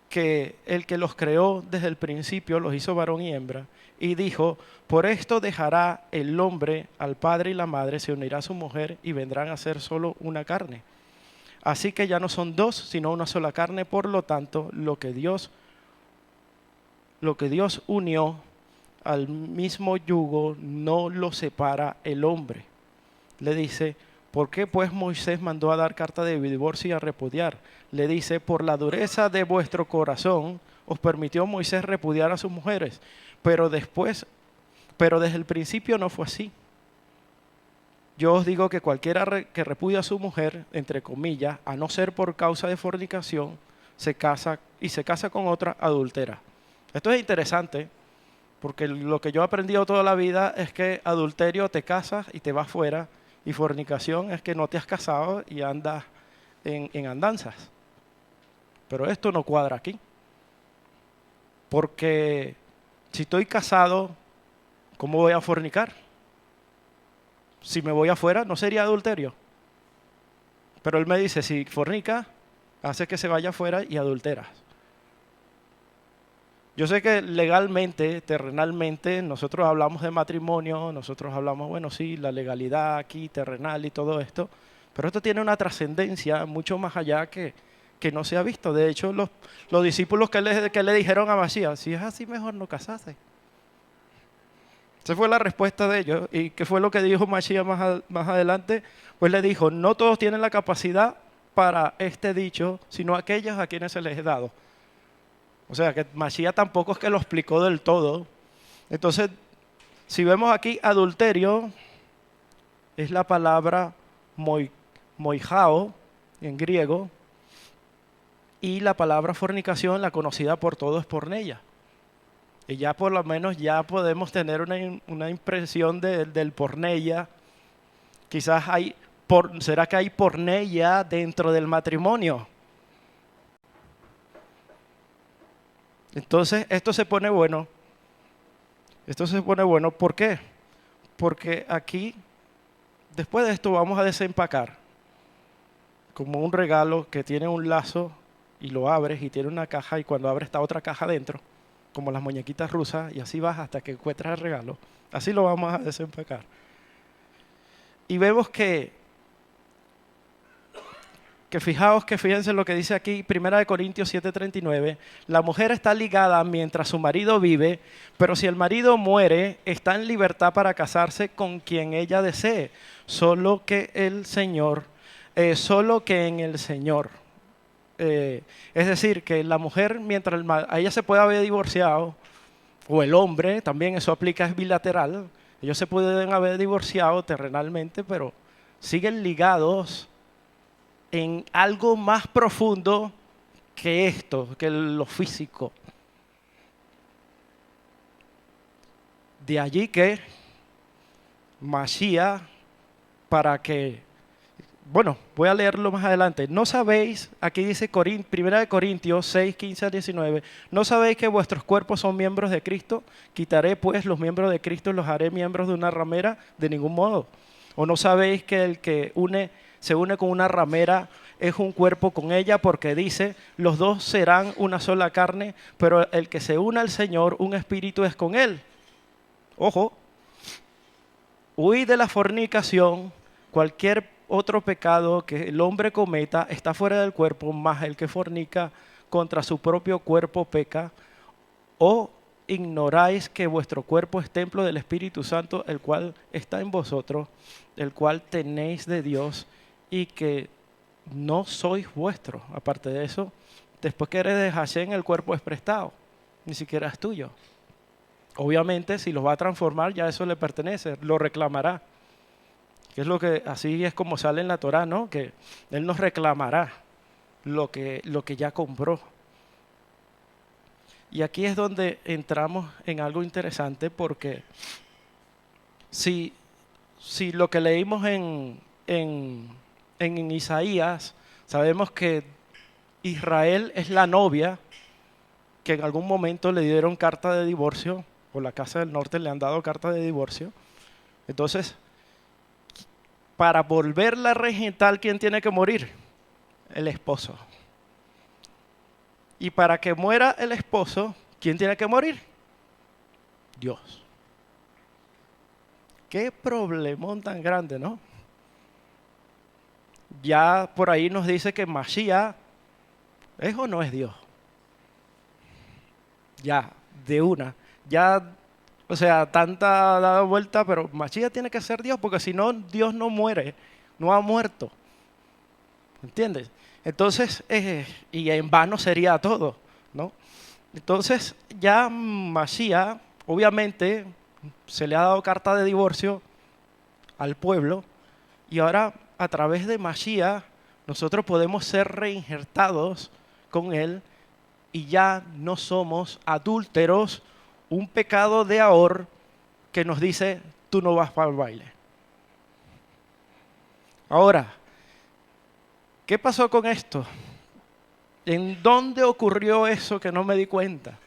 que el que los creó desde el principio los hizo varón y hembra? Y dijo, por esto dejará el hombre al padre y la madre, se unirá a su mujer y vendrán a ser solo una carne. Así que ya no son dos, sino una sola carne, por lo tanto, lo que Dios unió al mismo yugo no lo separa el hombre. Le dice, ¿por qué pues Moisés mandó a dar carta de divorcio y a repudiar? Le dice, por la dureza de vuestro corazón os permitió Moisés repudiar a sus mujeres, pero desde el principio no fue así. Yo os digo que cualquiera que repudia a su mujer, entre comillas, a no ser por causa de fornicación, se casa con otra adúltera. Esto es interesante, porque lo que yo he aprendido toda la vida es que adulterio te casas y te vas fuera, y fornicación es que no te has casado y andas en andanzas. Pero esto no cuadra aquí. Porque si estoy casado, ¿cómo voy a fornicar? Si me voy afuera, ¿no sería adulterio? Pero él me dice, si fornica, hace que se vaya afuera y adulteras. Yo sé que legalmente, terrenalmente, nosotros hablamos de matrimonio, nosotros hablamos, bueno, sí, la legalidad aquí, terrenal y todo esto, pero esto tiene una trascendencia mucho más allá que no se ha visto. De hecho, los discípulos que le dijeron a Masías, si es así, mejor no casarse. Esa fue la respuesta de ellos. ¿Y qué fue lo que dijo Masías más adelante? Pues le dijo, no todos tienen la capacidad para este dicho, sino aquellos a quienes se les es dado. O sea, que Masías tampoco es que lo explicó del todo. Entonces, si vemos aquí adulterio, es la palabra moijao en griego, y la palabra fornicación, la conocida por todos, es porneia. Y ya por lo menos ya podemos tener una impresión del porneia. Quizás ¿será que hay porneia dentro del matrimonio? Entonces, esto se pone bueno. ¿Por qué? Porque aquí, después de esto, vamos a desempacar como un regalo que tiene un lazo y lo abres y tiene una caja, y cuando abres está otra caja dentro, como las muñequitas rusas, y así vas hasta que encuentras el regalo. Así lo vamos a desempacar. Y vemos que fíjense lo que dice aquí, 1 Corintios 7:39, la mujer está ligada mientras su marido vive, pero si el marido muere, está en libertad para casarse con quien ella desee, solo que en el Señor. Es decir, que la mujer, mientras a ella se puede haber divorciado, o el hombre, también eso aplica, es bilateral, ellos se pueden haber divorciado terrenalmente, pero siguen ligados en algo más profundo que esto, que lo físico. De allí que Mashiach, voy a leerlo más adelante. No sabéis, aquí dice 1 Corintios 6, 15 a 19, ¿no sabéis que vuestros cuerpos son miembros de Cristo? Quitaré pues los miembros de Cristo y los haré miembros de una ramera, de ningún modo. ¿O no sabéis que el que se une con una ramera es un cuerpo con ella? Porque dice, los dos serán una sola carne, pero el que se une al Señor, un espíritu es con él. Ojo, huid de la fornicación. Cualquier otro pecado que el hombre cometa está fuera del cuerpo, más el que fornica contra su propio cuerpo peca. ¿O ignoráis que vuestro cuerpo es templo del Espíritu Santo, el cual está en vosotros, el cual tenéis de Dios, y que no sois vuestros? Aparte de eso, después que eres de Hashem, el cuerpo es prestado, ni siquiera es tuyo. Obviamente, si lo va a transformar, ya eso le pertenece, lo reclamará. Que es lo que, así es como sale en la Torá, ¿no? Que Él nos reclamará lo que ya compró. Y aquí es donde entramos en algo interesante, porque si, si lo que leímos en Isaías, sabemos que Israel es la novia, que en algún momento le dieron carta de divorcio, o la Casa del Norte le han dado carta de divorcio. Entonces, para volverla a regentar, ¿quién tiene que morir? El esposo. Y para que muera el esposo, ¿quién tiene que morir? Dios. Qué problemón tan grande, ¿no? Ya por ahí nos dice que Mashiach ¿es o no es Dios? Ya, de una. Ya, o sea, tanta dada vuelta, pero Mashiach tiene que ser Dios, porque si no, Dios no muere, no ha muerto. ¿Entiendes? Entonces, y en vano sería todo, ¿no? Entonces, ya Mashiach, obviamente, se le ha dado carta de divorcio al pueblo, y ahora a través de Mashiach nosotros podemos ser reinjertados con Él y ya no somos adúlteros, un pecado de ahora que nos dice, tú no vas para el baile. Ahora, ¿qué pasó con esto? ¿En dónde ocurrió eso que no me di cuenta?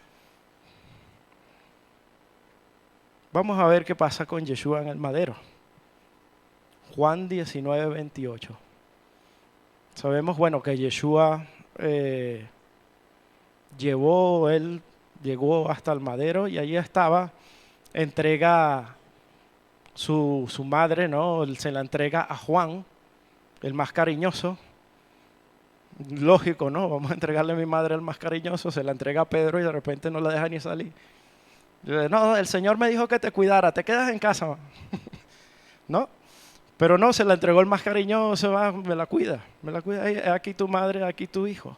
Vamos a ver qué pasa con Yeshua en el madero. Juan 19, 28. Sabemos, bueno, que Yeshua él llegó hasta el madero y allí estaba, entrega su madre, ¿no? Él se la entrega a Juan, el más cariñoso. Lógico, ¿no? Vamos a entregarle a mi madre el más cariñoso, se la entrega a Pedro y de repente no la deja ni salir. No, el Señor me dijo que te cuidara, te quedas en casa, ¿no? Pero no, se la entregó el más cariñoso, me la cuida, aquí tu madre, aquí tu hijo.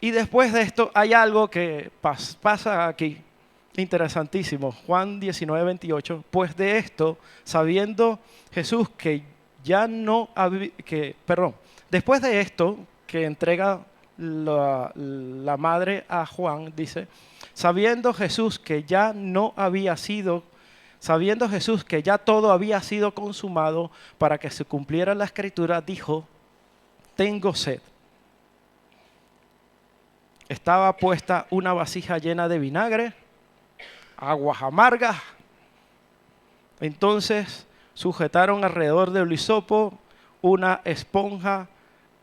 Y después de esto hay algo que pasa aquí, interesantísimo. Juan 19, 28. Pues de esto, sabiendo Jesús que ya no había, después de esto, que entrega la madre a Juan, dice, sabiendo Jesús que ya no había sido, sabiendo Jesús que ya todo había sido consumado para que se cumpliera la escritura, dijo, tengo sed. Estaba puesta una vasija llena de vinagre, aguas amargas. Entonces sujetaron alrededor del hisopo una esponja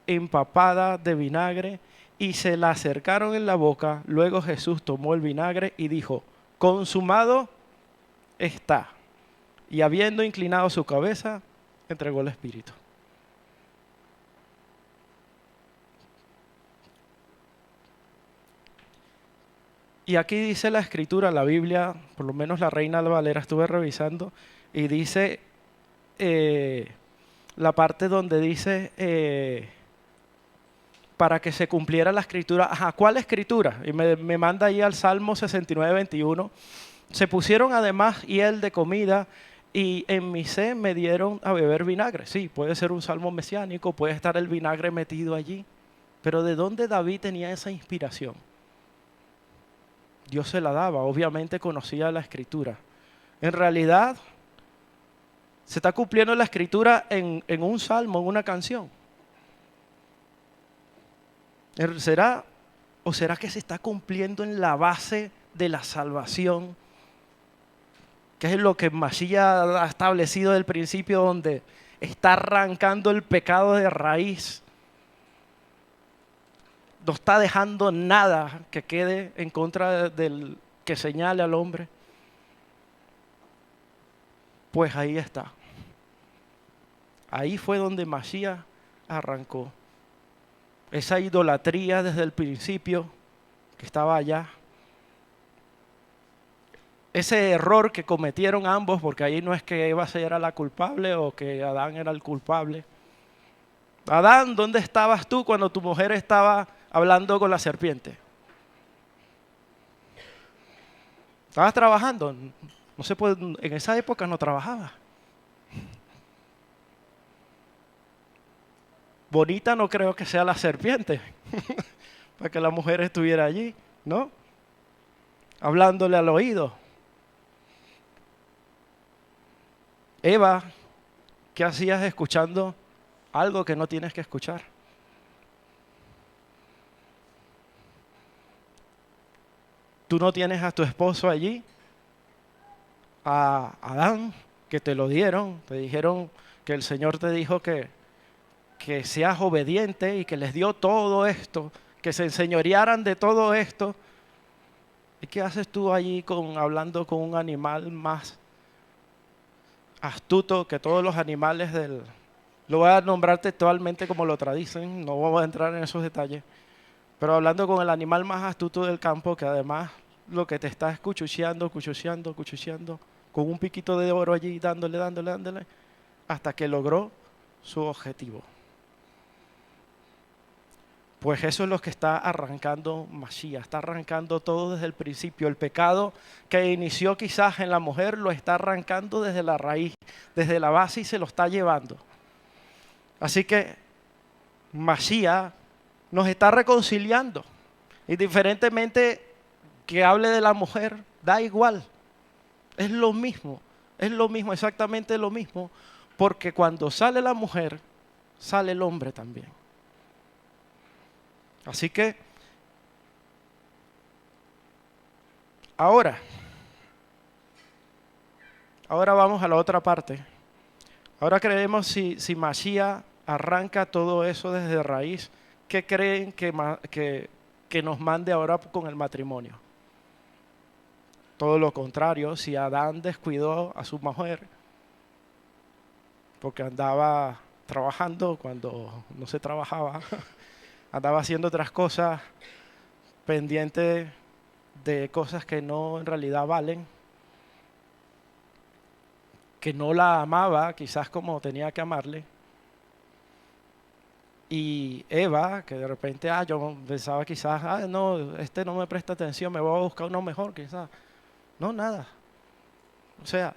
empapada de vinagre y se la acercaron en la boca. Luego Jesús tomó el vinagre y dijo, consumado está. Y habiendo inclinado su cabeza, entregó el espíritu. Y aquí dice la escritura, la Biblia, por lo menos la Reina Valera estuve revisando, y dice la parte donde dice para que se cumpliera la escritura. Ajá, ¿cuál escritura? Y me manda ahí al Salmo 69, 21. Se pusieron además hiel de comida y en mi sed me dieron a beber vinagre. Sí, puede ser un salmo mesiánico, puede estar el vinagre metido allí. Pero ¿de dónde David tenía esa inspiración? Dios se la daba, obviamente conocía la escritura. En realidad, se está cumpliendo la escritura en un salmo, en una canción. ¿Será o será que se está cumpliendo en la base de la salvación? Que es lo que Mashiach ha establecido desde el principio, donde está arrancando el pecado de raíz. No está dejando nada que quede en contra del que señale al hombre. Pues ahí está. Ahí fue donde Masías arrancó. Esa idolatría desde el principio que estaba allá. Ese error que cometieron ambos, porque ahí no es que Eva era la culpable o que Adán era el culpable. Adán, ¿dónde estabas tú cuando tu mujer estaba hablando con la serpiente? ¿Estabas trabajando? No se puede, en esa época no trabajaba. Bonita no creo que sea la serpiente, para que la mujer estuviera allí, ¿no? Hablándole al oído. Eva, ¿qué hacías escuchando algo que no tienes que escuchar? Tú no tienes a tu esposo allí, a Adán, que te lo dieron, te dijeron que el Señor te dijo que seas obediente y que les dio todo esto, que se enseñorearan de todo esto. ¿Y qué haces tú allí hablando con un animal más astuto que todos los animales del... Lo voy a nombrar textualmente como lo traducen, no vamos a entrar en esos detalles, pero hablando con el animal más astuto del campo, que además lo que te está es cuchucheando, con un piquito de oro allí, dándole, hasta que logró su objetivo. Pues eso es lo que está arrancando Masías, está arrancando todo desde el principio. El pecado que inició quizás en la mujer lo está arrancando desde la raíz, desde la base y se lo está llevando. Así que Masías nos está reconciliando. Indiferentemente que hable de la mujer, da igual. Es lo mismo, exactamente lo mismo. Porque cuando sale la mujer, sale el hombre también. Así que, ahora vamos a la otra parte. Ahora creemos si Masías arranca todo eso desde raíz, ¿qué creen que nos mande ahora con el matrimonio? Todo lo contrario, si Adán descuidó a su mujer porque andaba trabajando cuando no se trabajaba, andaba haciendo otras cosas, pendiente de cosas que no en realidad valen, que no la amaba quizás como tenía que amarle. Y Eva, que de repente, yo pensaba quizás, no, este no me presta atención, me voy a buscar uno mejor quizás. No, nada. O sea,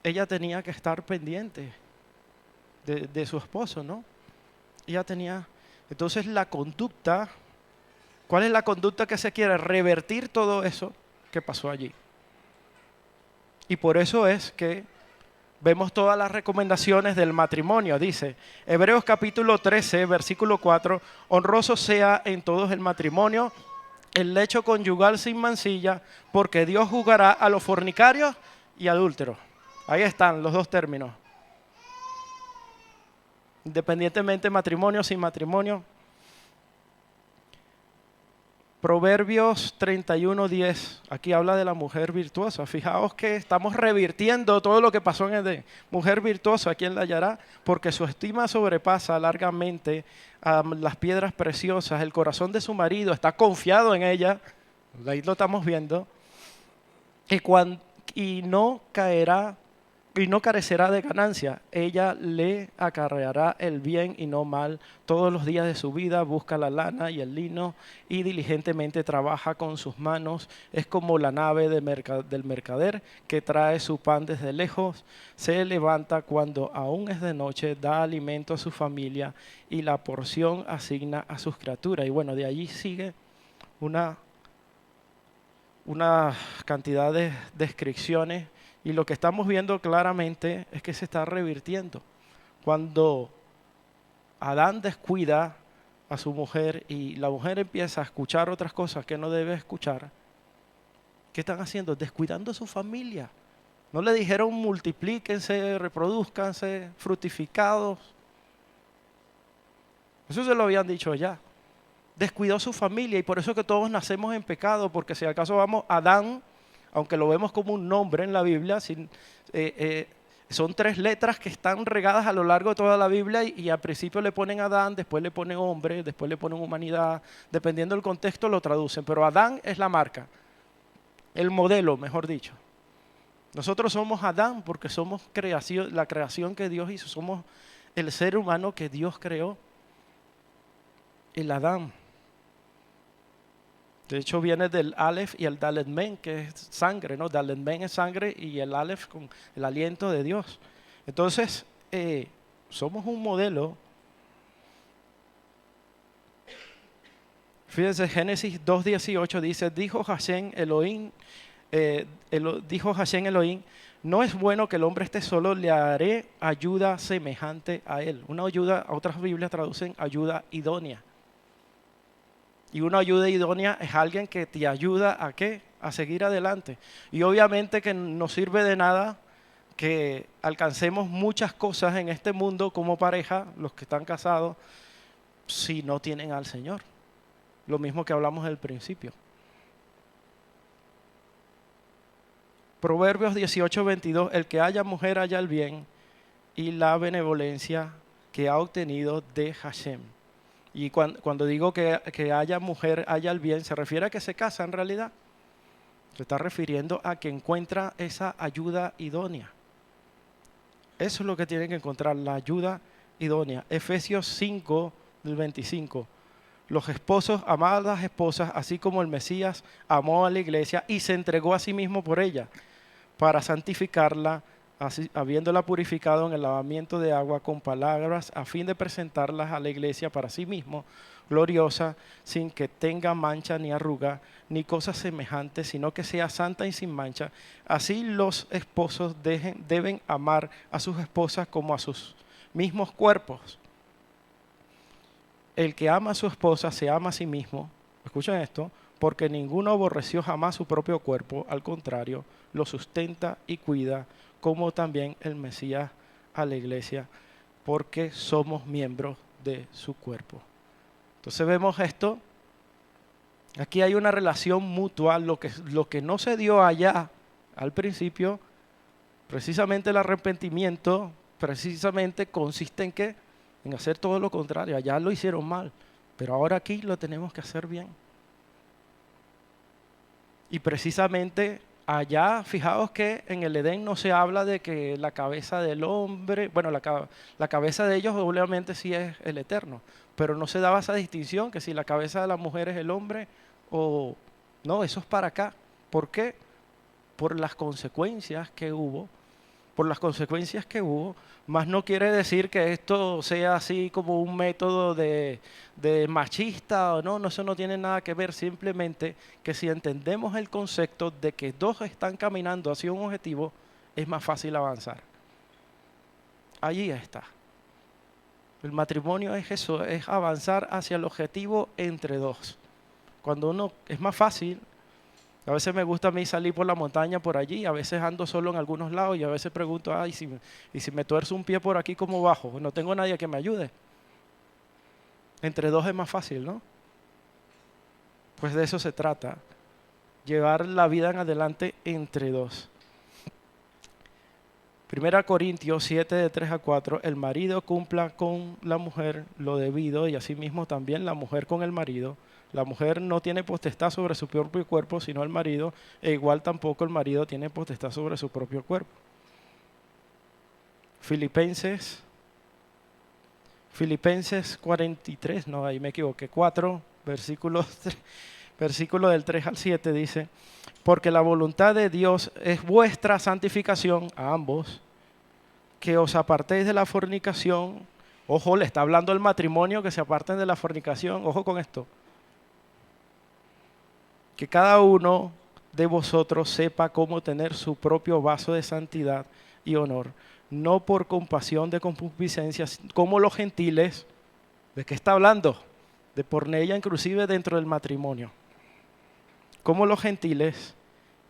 ella tenía que estar pendiente de su esposo, ¿no? Ella tenía, entonces la conducta, ¿cuál es la conducta que se quiere? Revertir todo eso que pasó allí. Y por eso es que vemos todas las recomendaciones del matrimonio. Dice, Hebreos capítulo 13, versículo 4, honroso sea en todos el matrimonio, el lecho conyugal sin mancilla, porque Dios juzgará a los fornicarios y adúlteros. Ahí están los dos términos. Independientemente matrimonio, sin matrimonio. Proverbios 31:10, aquí habla de la mujer virtuosa. Fijaos que estamos revirtiendo todo lo que pasó en Edén. Mujer virtuosa, ¿quién la hallará? Porque su estima sobrepasa largamente a las piedras preciosas. El corazón de su marido está confiado en ella. Ahí lo estamos viendo. Y no caerá y no carecerá de ganancia. Ella le acarreará el bien y no mal. Todos los días de su vida busca la lana y el lino y diligentemente trabaja con sus manos. Es como la nave del mercader que trae su pan desde lejos. Se levanta cuando aún es de noche, da alimento a su familia y la porción asigna a sus criaturas. Y bueno, de allí sigue una cantidad de descripciones. Y lo que estamos viendo claramente es que se está revirtiendo. Cuando Adán descuida a su mujer y la mujer empieza a escuchar otras cosas que no debe escuchar, ¿qué están haciendo? Descuidando a su familia. No le dijeron multiplíquense, reproduzcanse, fructificados. Eso se lo habían dicho ya. Descuidó a su familia y por eso que todos nacemos en pecado, porque si acaso vamos a Adán, aunque lo vemos como un nombre en la Biblia, Son 3 letras que están regadas a lo largo de toda la Biblia y al principio le ponen Adán, después le ponen hombre, después le ponen humanidad, dependiendo del contexto lo traducen, pero Adán es la marca, el modelo, mejor dicho. Nosotros somos Adán porque somos la creación que Dios hizo, somos el ser humano que Dios creó, el Adán. De hecho viene del Aleph y el Dalet Men, que es sangre, ¿no? Dalet Men es sangre y el Aleph con el aliento de Dios. Entonces, somos un modelo. Fíjense, Génesis 2:18 dice, dijo Hashem Elohim, no es bueno que el hombre esté solo, le haré ayuda semejante a él. Una ayuda, otras Biblias traducen ayuda idónea. Y una ayuda idónea es alguien que te ayuda ¿a qué? A seguir adelante. Y obviamente que no sirve de nada que alcancemos muchas cosas en este mundo como pareja, los que están casados, si no tienen al Señor. Lo mismo que hablamos al principio. Proverbios 18:22, el que haya mujer haya el bien y la benevolencia que ha obtenido de Hashem. Y cuando digo que haya mujer haya el bien, se refiere a que se casa en realidad. Se está refiriendo a que encuentra esa ayuda idónea. Eso es lo que tienen que encontrar, la ayuda idónea. Efesios 5:25. Los esposos, amad a las esposas, así como el Mesías amó a la iglesia y se entregó a sí mismo por ella, para santificarla, así, habiéndola purificado en el lavamiento de agua con palabras, a fin de presentarlas a la iglesia para sí mismo, gloriosa, sin que tenga mancha ni arruga, ni cosa semejante, sino que sea santa y sin mancha. Así los esposos deben amar a sus esposas como a sus mismos cuerpos. El que ama a su esposa se ama a sí mismo. Escuchen esto, porque ninguno aborreció jamás su propio cuerpo, al contrario, lo sustenta y cuida, como también el Mesías a la iglesia, porque somos miembros de su cuerpo. Entonces vemos esto, aquí hay una relación mutua, lo que no se dio allá al principio, precisamente el arrepentimiento, precisamente consiste en ¿qué? En hacer todo lo contrario, allá lo hicieron mal, pero ahora aquí lo tenemos que hacer bien. Y precisamente allá, fijaos que en el Edén no se habla de que la cabeza del hombre, bueno, la cabeza de ellos obviamente sí es el Eterno, pero no se daba esa distinción que si la cabeza de la mujer es el hombre o no, eso es para acá. ¿Por qué? Por las consecuencias que hubo. Más no quiere decir que esto sea así como un método de machista o no, eso no tiene nada que ver, simplemente que si entendemos el concepto de que dos están caminando hacia un objetivo, es más fácil avanzar. Allí está. El matrimonio es eso, es avanzar hacia el objetivo entre dos. Cuando uno, es más fácil. A veces me gusta a mí salir por la montaña por allí, a veces ando solo en algunos lados y a veces pregunto, ay, y si me tuerzo un pie por aquí, ¿cómo bajo? No tengo nadie que me ayude. Entre dos es más fácil, ¿no? Pues de eso se trata, llevar la vida en adelante entre dos. 1 Corintios 7, de 3 a 4, el marido cumpla con la mujer lo debido y asimismo también la mujer con el marido. La mujer no tiene potestad sobre su propio cuerpo, sino el marido, e igual tampoco el marido tiene potestad sobre su propio cuerpo. Filipenses 43, no, ahí me equivoqué, 4, versículo del 3 al 7 dice, porque la voluntad de Dios es vuestra santificación a ambos, que os apartéis de la fornicación. Ojo, le está hablando el matrimonio, que se aparten de la fornicación, ojo con esto. Que cada uno de vosotros sepa cómo tener su propio vaso de santidad y honor, no por compasión de concupiscencia, como los gentiles. ¿De qué está hablando? De porneia, inclusive dentro del matrimonio. Como los gentiles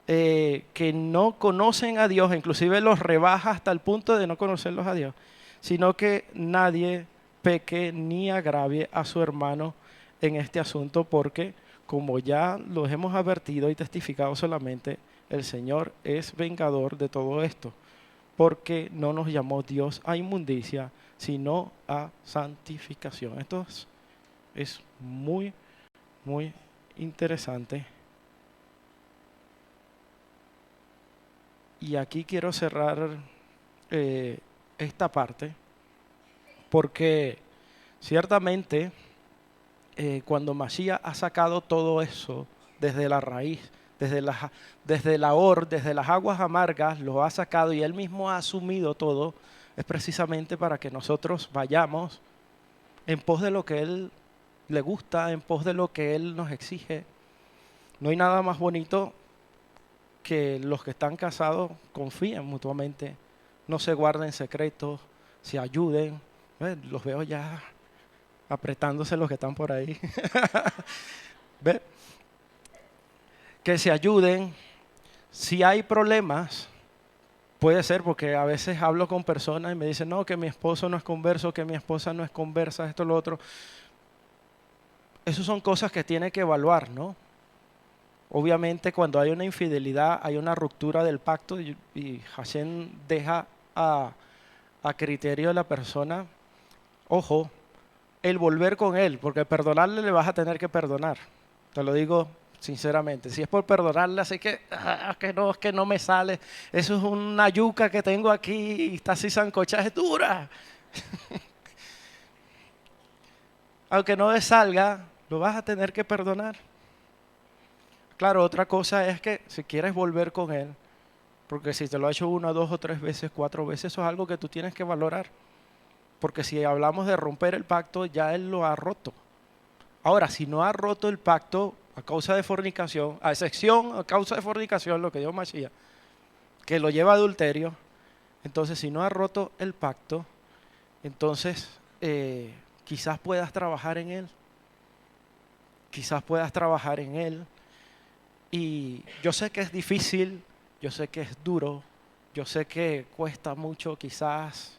que no conocen a Dios, inclusive los rebaja hasta el punto de no conocerlos a Dios, sino que nadie peque ni agravie a su hermano en este asunto, porque como ya los hemos advertido y testificado solamente, el Señor es vengador de todo esto. porque no nos llamó Dios a inmundicia, sino a santificación. Esto es muy, muy interesante. Y aquí quiero cerrar esta parte, porque ciertamente cuando Mashiach ha sacado todo eso desde la raíz, desde las aguas amargas, lo ha sacado y Él mismo ha asumido todo, es precisamente para que nosotros vayamos en pos de lo que Él le gusta, en pos de lo que Él nos exige. No hay nada más bonito que los que están casados confíen mutuamente, no se guarden secretos, se ayuden. Los veo ya apretándose los que están por ahí. ¿Ve? Que se ayuden. Si hay problemas, puede ser porque a veces hablo con personas y me dicen, no, que mi esposo no es converso, que mi esposa no es conversa, esto, lo otro. Esas son cosas que tiene que evaluar, ¿no? Obviamente cuando hay una infidelidad, hay una ruptura del pacto y Hashem deja a criterio de la persona, ojo, el volver con él, porque perdonarle le vas a tener que perdonar. Te lo digo sinceramente. Si es por perdonarle, así que, es que no me sale. Eso es una yuca que tengo aquí y está así sancochada, es dura. Aunque no le salga, lo vas a tener que perdonar. Claro, otra cosa es que si quieres volver con él, porque si te lo ha hecho una, dos o tres veces, cuatro veces, eso es algo que tú tienes que valorar. Porque si hablamos de romper el pacto, ya él lo ha roto. Ahora, si no ha roto el pacto a causa de fornicación, a excepción a causa de fornicación, lo que dijo Mashiach, que lo lleva a adulterio, entonces si no ha roto el pacto, entonces quizás puedas trabajar en él. Quizás puedas trabajar en él. Y yo sé que es difícil, yo sé que es duro, yo sé que cuesta mucho, quizás,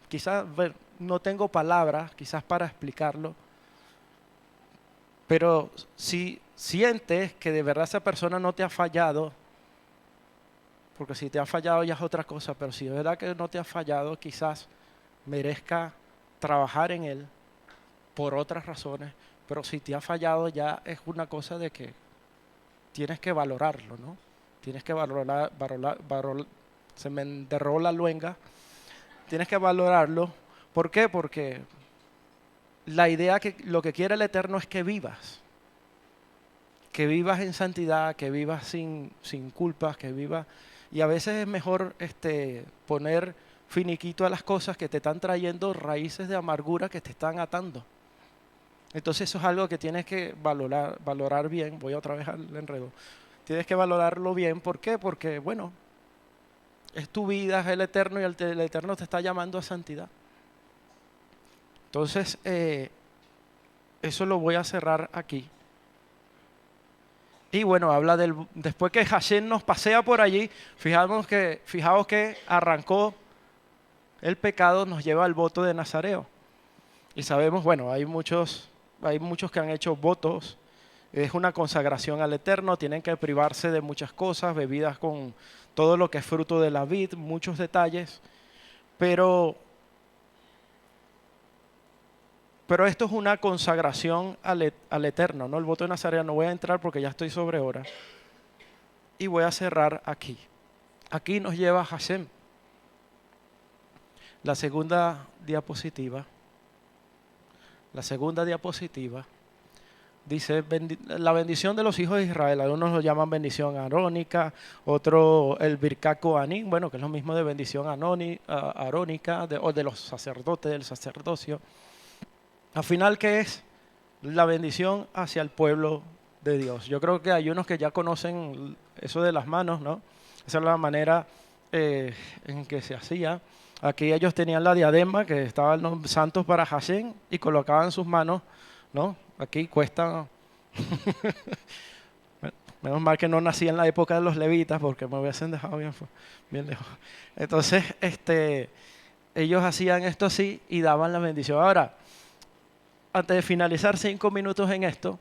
quizás no tengo palabras, quizás para explicarlo, pero si sientes que de verdad esa persona no te ha fallado, porque si te ha fallado ya es otra cosa, pero si de verdad que no te ha fallado, quizás merezca trabajar en él por otras razones, pero si te ha fallado ya es una cosa de que tienes que valorarlo, ¿no? Tienes que se me enterró la luenga. Tienes que valorarlo. ¿Por qué? Porque la idea que lo que quiere el Eterno es que vivas en santidad, que vivas sin culpas, que vivas. Y a veces es mejor poner finiquito a las cosas que te están trayendo raíces de amargura que te están atando. Entonces eso es algo que tienes que valorar bien. Voy otra vez al enredo. Tienes que valorarlo bien. ¿Por qué? Porque, bueno, es tu vida, es el Eterno y el Eterno te está llamando a santidad. Entonces, eso lo voy a cerrar aquí. Y bueno, habla después que Hashem nos pasea por allí, fijaos que arrancó el pecado, nos lleva al voto de Nazareo. Y sabemos, bueno, hay muchos que han hecho votos, es una consagración al Eterno, tienen que privarse de muchas cosas, bebidas con todo lo que es fruto de la vid, muchos detalles, pero esto es una consagración al Eterno, ¿no? El voto de Nazareo, no voy a entrar porque ya estoy sobre hora. Y voy a cerrar aquí. Aquí nos lleva Hashem. La segunda diapositiva. Dice, la bendición de los hijos de Israel. Algunos lo llaman bendición arónica, otro el Birkat Kohanim, bueno, que es lo mismo de bendición arónica, o de los sacerdotes, del sacerdocio. Al final, ¿qué es? La bendición hacia el pueblo de Dios. Yo creo que hay unos que ya conocen eso de las manos, ¿no? Esa es la manera en que se hacía. Aquí ellos tenían la diadema, que estaban los santos para Hashem, y colocaban sus manos, ¿no? Aquí cuesta... Menos mal que no nací en la época de los levitas, porque me hubiesen dejado bien lejos. Entonces, ellos hacían esto así y daban la bendición. Ahora, antes de finalizar 5 minutos en esto,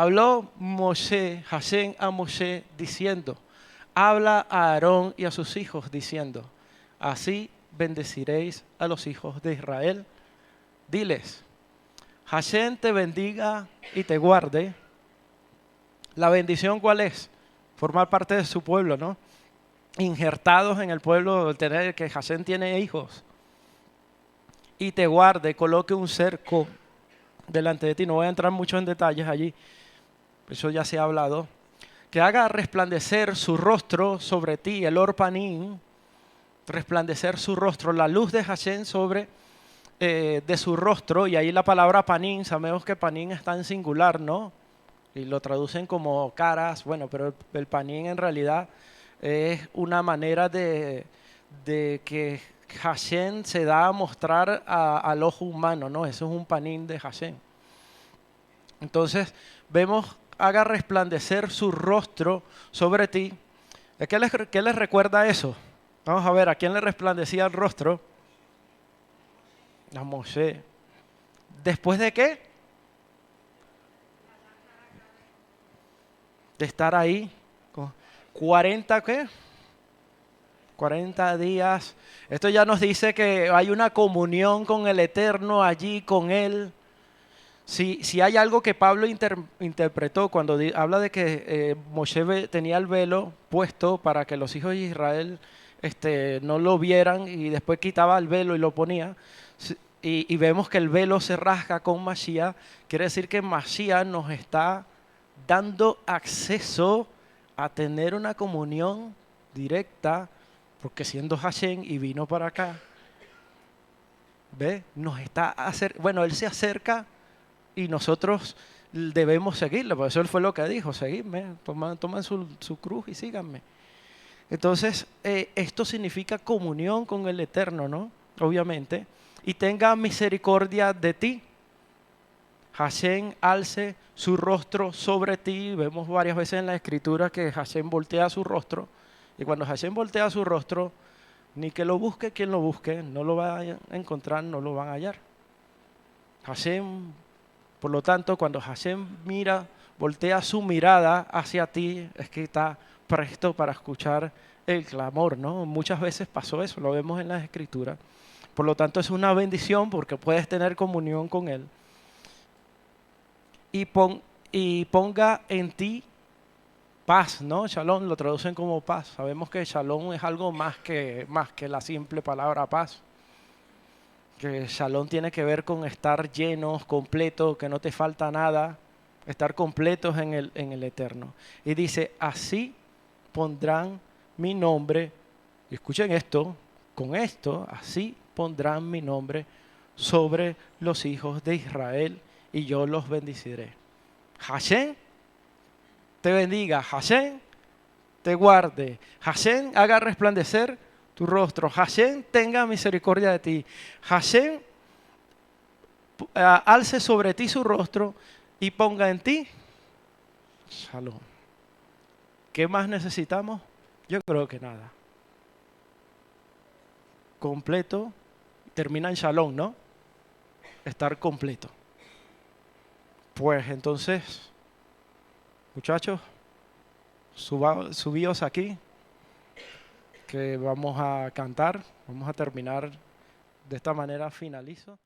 Habló Hashem a Moshe diciendo, habla a Aarón y a sus hijos diciendo, así bendeciréis a los hijos de Israel. Diles, Hashem te bendiga y te guarde. La bendición, ¿cuál es? Formar parte de su pueblo, ¿no? Injertados en el pueblo, tener que Hashem tiene hijos. Y te guarde, coloque un cerco delante de ti. No voy a entrar mucho en detalles allí, eso ya se ha hablado. Que haga resplandecer su rostro sobre ti, el orpanín, resplandecer su rostro, la luz de Hashem sobre de su rostro. Y ahí la palabra panín, sabemos que panín está en singular, ¿no? Y lo traducen como caras, bueno, pero el panín en realidad es una manera de que Hashem se da a mostrar al ojo humano, ¿no? Eso es un panín de Hashem. Entonces, vemos, haga resplandecer su rostro sobre ti. ¿Qué les recuerda eso? Vamos a ver, ¿a quién le resplandecía el rostro? A Moshe. ¿Después de qué? De estar ahí. 40, ¿qué? 40 días. Esto ya nos dice que hay una comunión con el Eterno allí, con Él. Si hay algo que Pablo interpretó cuando habla de que Moshe tenía el velo puesto para que los hijos de Israel no lo vieran y después quitaba el velo y lo ponía, y vemos que el velo se rasga con Mashiach, quiere decir que Mashiach nos está dando acceso a tener una comunión directa, porque siendo Hashem y vino para acá, ¿ve? Bueno, Él se acerca y nosotros debemos seguirle, por eso Él fue lo que dijo, seguidme, toman su cruz y síganme. Entonces, esto significa comunión con el Eterno, ¿no? Obviamente. Y tenga misericordia de ti. Hashem alce su rostro sobre ti. Vemos varias veces en la Escritura que Hashem voltea su rostro. Y cuando Hashem voltea su rostro, ni que lo busque quien lo busque, no lo va a encontrar, no lo van a hallar. Hashem, por lo tanto, cuando Hashem voltea su mirada hacia ti, es que está presto para escuchar el clamor, ¿no? Muchas veces pasó eso, lo vemos en las Escrituras. Por lo tanto, es una bendición porque puedes tener comunión con Él. Y ponga en ti paz, ¿no? Shalom lo traducen como paz. Sabemos que shalom es algo más que la simple palabra paz. Que shalom tiene que ver con estar llenos, completos, que no te falta nada, estar completos en el Eterno. Y dice, así pondrán mi nombre, y escuchen esto, con esto, así pondrán mi nombre sobre los hijos de Israel y yo los bendeciré. Hashem te bendiga, Hashem te guarde, Hashem haga resplandecer tu rostro, Hashem tenga misericordia de ti, Hashem alce sobre ti su rostro y ponga en ti shalom. ¿Qué más necesitamos? Yo creo que nada. Completo, termina en shalom, ¿no? Estar completo. Pues entonces, muchachos, subíos aquí, que vamos a cantar, vamos a terminar de esta manera, finalizo.